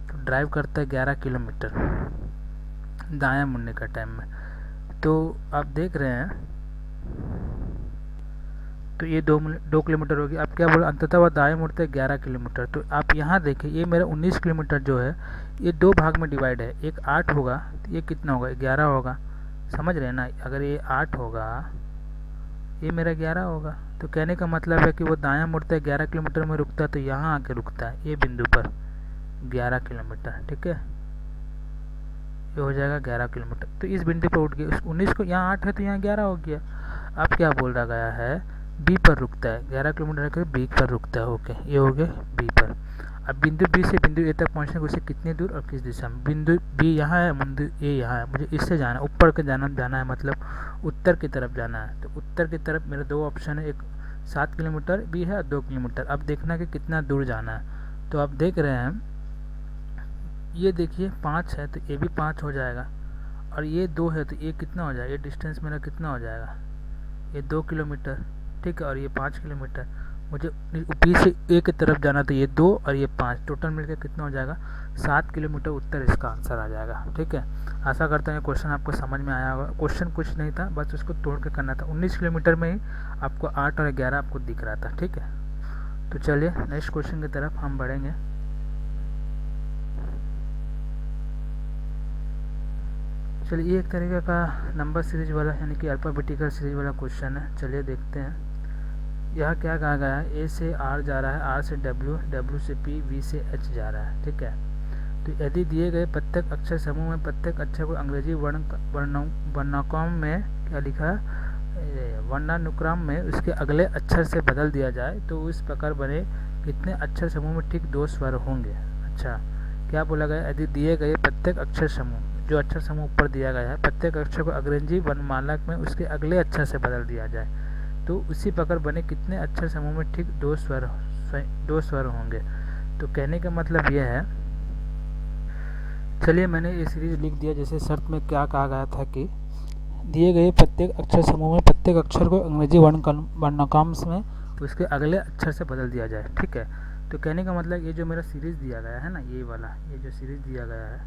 तो ड्राइव करता है 11 किलोमीटर दायां मुड़ने का टाइम में, तो आप देख रहे हैं, तो ये 2 किलोमीटर हो गया। अब क्या बोला, अंततः वह दाएं मुड़ता है 11 किलोमीटर, तो आप यहाँ देखिए ये मेरा 19 किलोमीटर जो है ये 2 भाग में डिवाइड है, एक 8 होगा तो ये कितना होगा 11 होगा, समझ रहे हैं ना। अगर ये 8 होगा ये मेरा 11 होगा, तो कहने का मतलब है कि वो दायां मुड़ता है 11 किलोमीटर में रुकता है, तो यहाँ आके रुकता है ये बिंदु पर 11 किलोमीटर, ठीक है, ये हो जाएगा 11 किलोमीटर। तो इस बिंदु पर उठ गया, 19 को यहाँ 8 है तो यहाँ 11 हो गया। अब क्या बोल रहा गया है, बी पर रुकता है, 11 किलोमीटर का बी पर रुकता है, ओके ये हो गया बी पर। अब बिंदु बी से बिंदु ए तक पहुंचने को उसे कितनी दूर और किस दिशा में, बिंदु बी यहाँ है, बिंदु ए यहाँ है, मुझे इससे जाना है, ऊपर के जाना है, मतलब उत्तर की तरफ जाना है। तो उत्तर की तरफ मेरे 2 ऑप्शन है, एक 7 किलोमीटर भी है और 2 किलोमीटर। अब देखना कि कितना दूर जाना है, तो आप देख रहे हैं ये देखिए 5 है तो ये भी 5 हो जाएगा, और ये 2 है तो ये कितना हो जाएगा, ये डिस्टेंस मेरा कितना हो जाएगा, ये 2 किलोमीटर, ठीक है, और ये 5 किलोमीटर। मुझे बी से ए की तरफ जाना तो ये 2 और ये 5, टोटल मिलकर कितना हो जाएगा, 7 किलोमीटर उत्तर इसका आंसर आ जाएगा। ठीक है, आशा करता हूँ ये क्वेश्चन आपको समझ में आया होगा। क्वेश्चन कुछ नहीं था, बस उसको तोड़ के करना था। 19 किलोमीटर में ही आपको 8 और 11 आपको दिख रहा था। ठीक है, तो चलिए नेक्स्ट क्वेश्चन की तरफ हम बढ़ेंगे। चलिए ये एक तरीके का नंबर सीरीज वाला यानी कि अल्फ़ाबेटिकल सीरीज वाला क्वेश्चन है। चलिए देखते हैं यह क्या कहा गया है। ए से आर जा रहा है, आर से डब्ल्यू, डब्ल्यू से पी, वी से एच जा रहा है। ठीक है, तो यदि दिए गए प्रत्येक अक्षर समूह में प्रत्येक अक्षर को अंग्रेजी वर्णानुक्रम में क्या लिखा है, वर्णानुक्रम में उसके अगले अक्षर से बदल दिया जाए तो इस प्रकार बने कितने अक्षर समूह में ठीक 2 स्वर होंगे। अच्छा, क्या बोला गया, यदि दिए गए प्रत्येक अक्षर समूह, जो अक्षर समूह ऊपर दिया गया है, प्रत्येक अक्षर को अंग्रेजी वर्णमाला में उसके अगले अक्षर से बदल दिया जाए तो उसी प्रकार बने कितने अक्षर समूह में ठीक 2 स्वर होंगे। तो कहने का मतलब यह है, चलिए मैंने ये सीरीज लिख दिया। जैसे शर्त में क्या कहा गया था कि दिए गए प्रत्येक अक्षर समूह में प्रत्येक अक्षर को अंग्रेजी वर्णानुक्रम में उसके अगले अक्षर से बदल दिया जाए। ठीक है, तो कहने का मतलब ये जो मेरा सीरीज दिया गया है ना, ये वाला, ये जो सीरीज दिया गया है,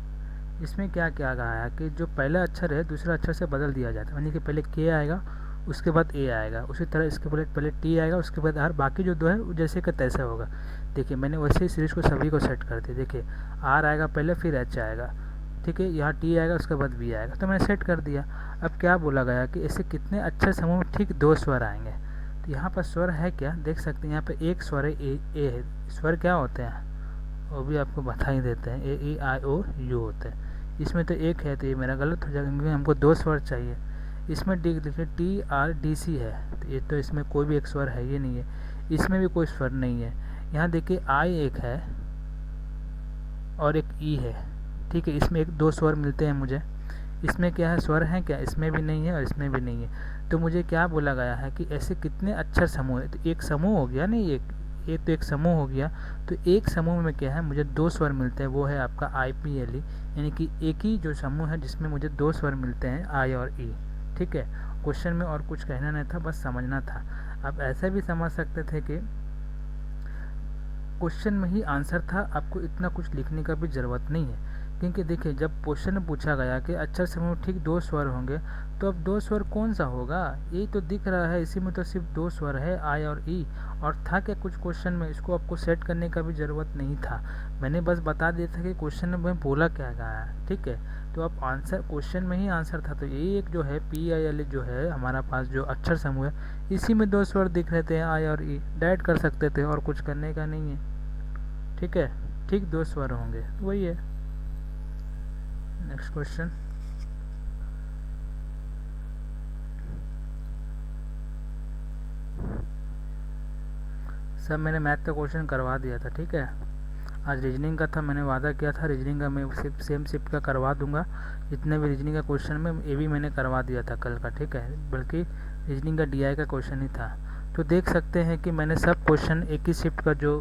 इसमें क्या क्या गया है कि जो पहला अक्षर है दूसरा अक्षर से बदल दिया जाता है, यानी कि पहले के आएगा उसके बाद ए आएगा, उसी तरह इसके पहले टी आएगा उसके बाद आर, बाकी जो 2 है वो जैसे का तैसा होगा। देखिए मैंने वैसे ही सीरीज को सभी को सेट कर दिया। देखिए आर आएगा पहले, फिर एच आएगा, ठीक है, यहाँ टी आएगा उसके बाद बी आएगा, तो मैंने सेट कर दिया। अब क्या बोला गया कि ऐसे कितने अक्षर समूह में ठीक 2 स्वर आएंगे। तो यहाँ पर स्वर है क्या, देख सकते हैं यहाँ पर एक स्वर है ए है। स्वर क्या होते हैं वो भी आपको बता ही देते हैं, ए ई आई ओ यू होते हैं। इसमें तो एक है तो ये मेरा गलत हो जाएगा क्योंकि हमको 2 स्वर चाहिए। इसमें देखिए टी आर डी सी है, तो ये तो इसमें कोई भी एक स्वर है ये नहीं है, इसमें भी कोई स्वर नहीं है। यहाँ देखिए आई एक है और एक ई है, ठीक है, इसमें 1-2 स्वर मिलते हैं मुझे। इसमें क्या है, स्वर है क्या, इसमें भी नहीं है और इसमें भी नहीं है। तो मुझे क्या बोला गया है कि ऐसे कितने अक्षर समूह है, तो एक समूह हो गया नहीं, ये तो एक समूह हो गया। तो एक समूह में क्या है, मुझे 2 स्वर मिलते हैं, वो है आपका IPLE, यानी कि एक ही जो समूह है जिसमें मुझे 2 स्वर मिलते हैं, आई और ई। ठीक है, क्वेश्चन में और कुछ कहना नहीं था, बस समझना था। आप ऐसा भी समझ सकते थे कि क्वेश्चन में ही आंसर था, आपको इतना कुछ लिखने का भी ज़रूरत नहीं है। क्योंकि देखिए जब क्वेश्चन में पूछा गया कि अक्षर समूह ठीक 2 स्वर होंगे, तो अब 2 स्वर कौन सा होगा, ये तो दिख रहा है, इसी में तो सिर्फ 2 स्वर है, आई और ई। और था क्या कुछ क्वेश्चन में, इसको आपको सेट करने का भी ज़रूरत नहीं था, मैंने बस बता दिया था कि क्वेश्चन में बोला क्या गया है। ठीक है, तो अब आंसर क्वेश्चन में ही आंसर था। तो ये एक जो है PILE जो है हमारा पास जो अक्षर समूह है, इसी में 2 स्वर दिख रहे थे, आई और ई, डायरेक्ट कर सकते थे और कुछ करने का नहीं है। ठीक है, ठीक 2 स्वर होंगे, तो वही है। नेक्स्ट क्वेश्चन, सर मैंने मैथ का क्वेश्चन करवा दिया था। ठीक है, आज रीजनिंग का था, मैंने वादा किया था रीजनिंग का मैं सिर्फ सेम शिफ्ट का करवा दूंगा। जितने भी रीजनिंग का क्वेश्चन में ये भी मैंने करवा दिया था कल का। ठीक है, बल्कि रीजनिंग का DI का क्वेश्चन ही था। तो देख सकते हैं कि मैंने सब क्वेश्चन एक ही शिफ्ट का जो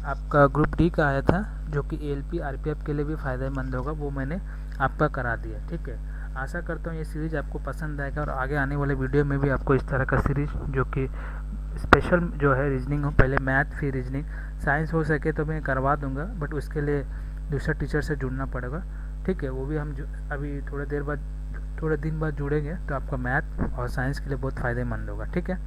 आपका ग्रुप D का आया था, जो कि ALP RPF के लिए भी फ़ायदेमंद होगा, वो मैंने आपका करा दिया। ठीक है, आशा करता हूँ ये सीरीज़ आपको पसंद आएगा और आगे आने वाले वीडियो में भी आपको इस तरह का सीरीज़ जो कि स्पेशल जो है रीजनिंग हो, पहले मैथ फिर रीजनिंग, साइंस हो सके तो मैं करवा दूंगा, बट उसके लिए दूसरा टीचर से जुड़ना पड़ेगा। ठीक है, वो भी हम अभी थोड़े दिन बाद जुड़ेंगे, तो आपका मैथ और साइंस के लिए बहुत फ़ायदेमंद होगा। ठीक है,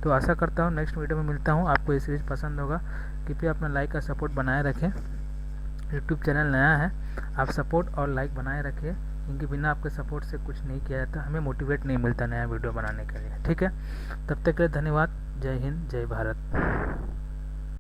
तो आशा करता हूँ नेक्स्ट वीडियो में मिलता हूँ, आपको ये सीरीज़ पसंद होगा। कृपया अपना लाइक का सपोर्ट बनाए रखें। यूट्यूब चैनल नया है, आप सपोर्ट और लाइक बनाए रखिए, क्योंकि बिना आपके सपोर्ट से कुछ नहीं किया जाता, हमें मोटिवेट नहीं मिलता नया वीडियो बनाने के लिए। ठीक है, तब तक के लिए धन्यवाद। जय हिंद, जय भारत।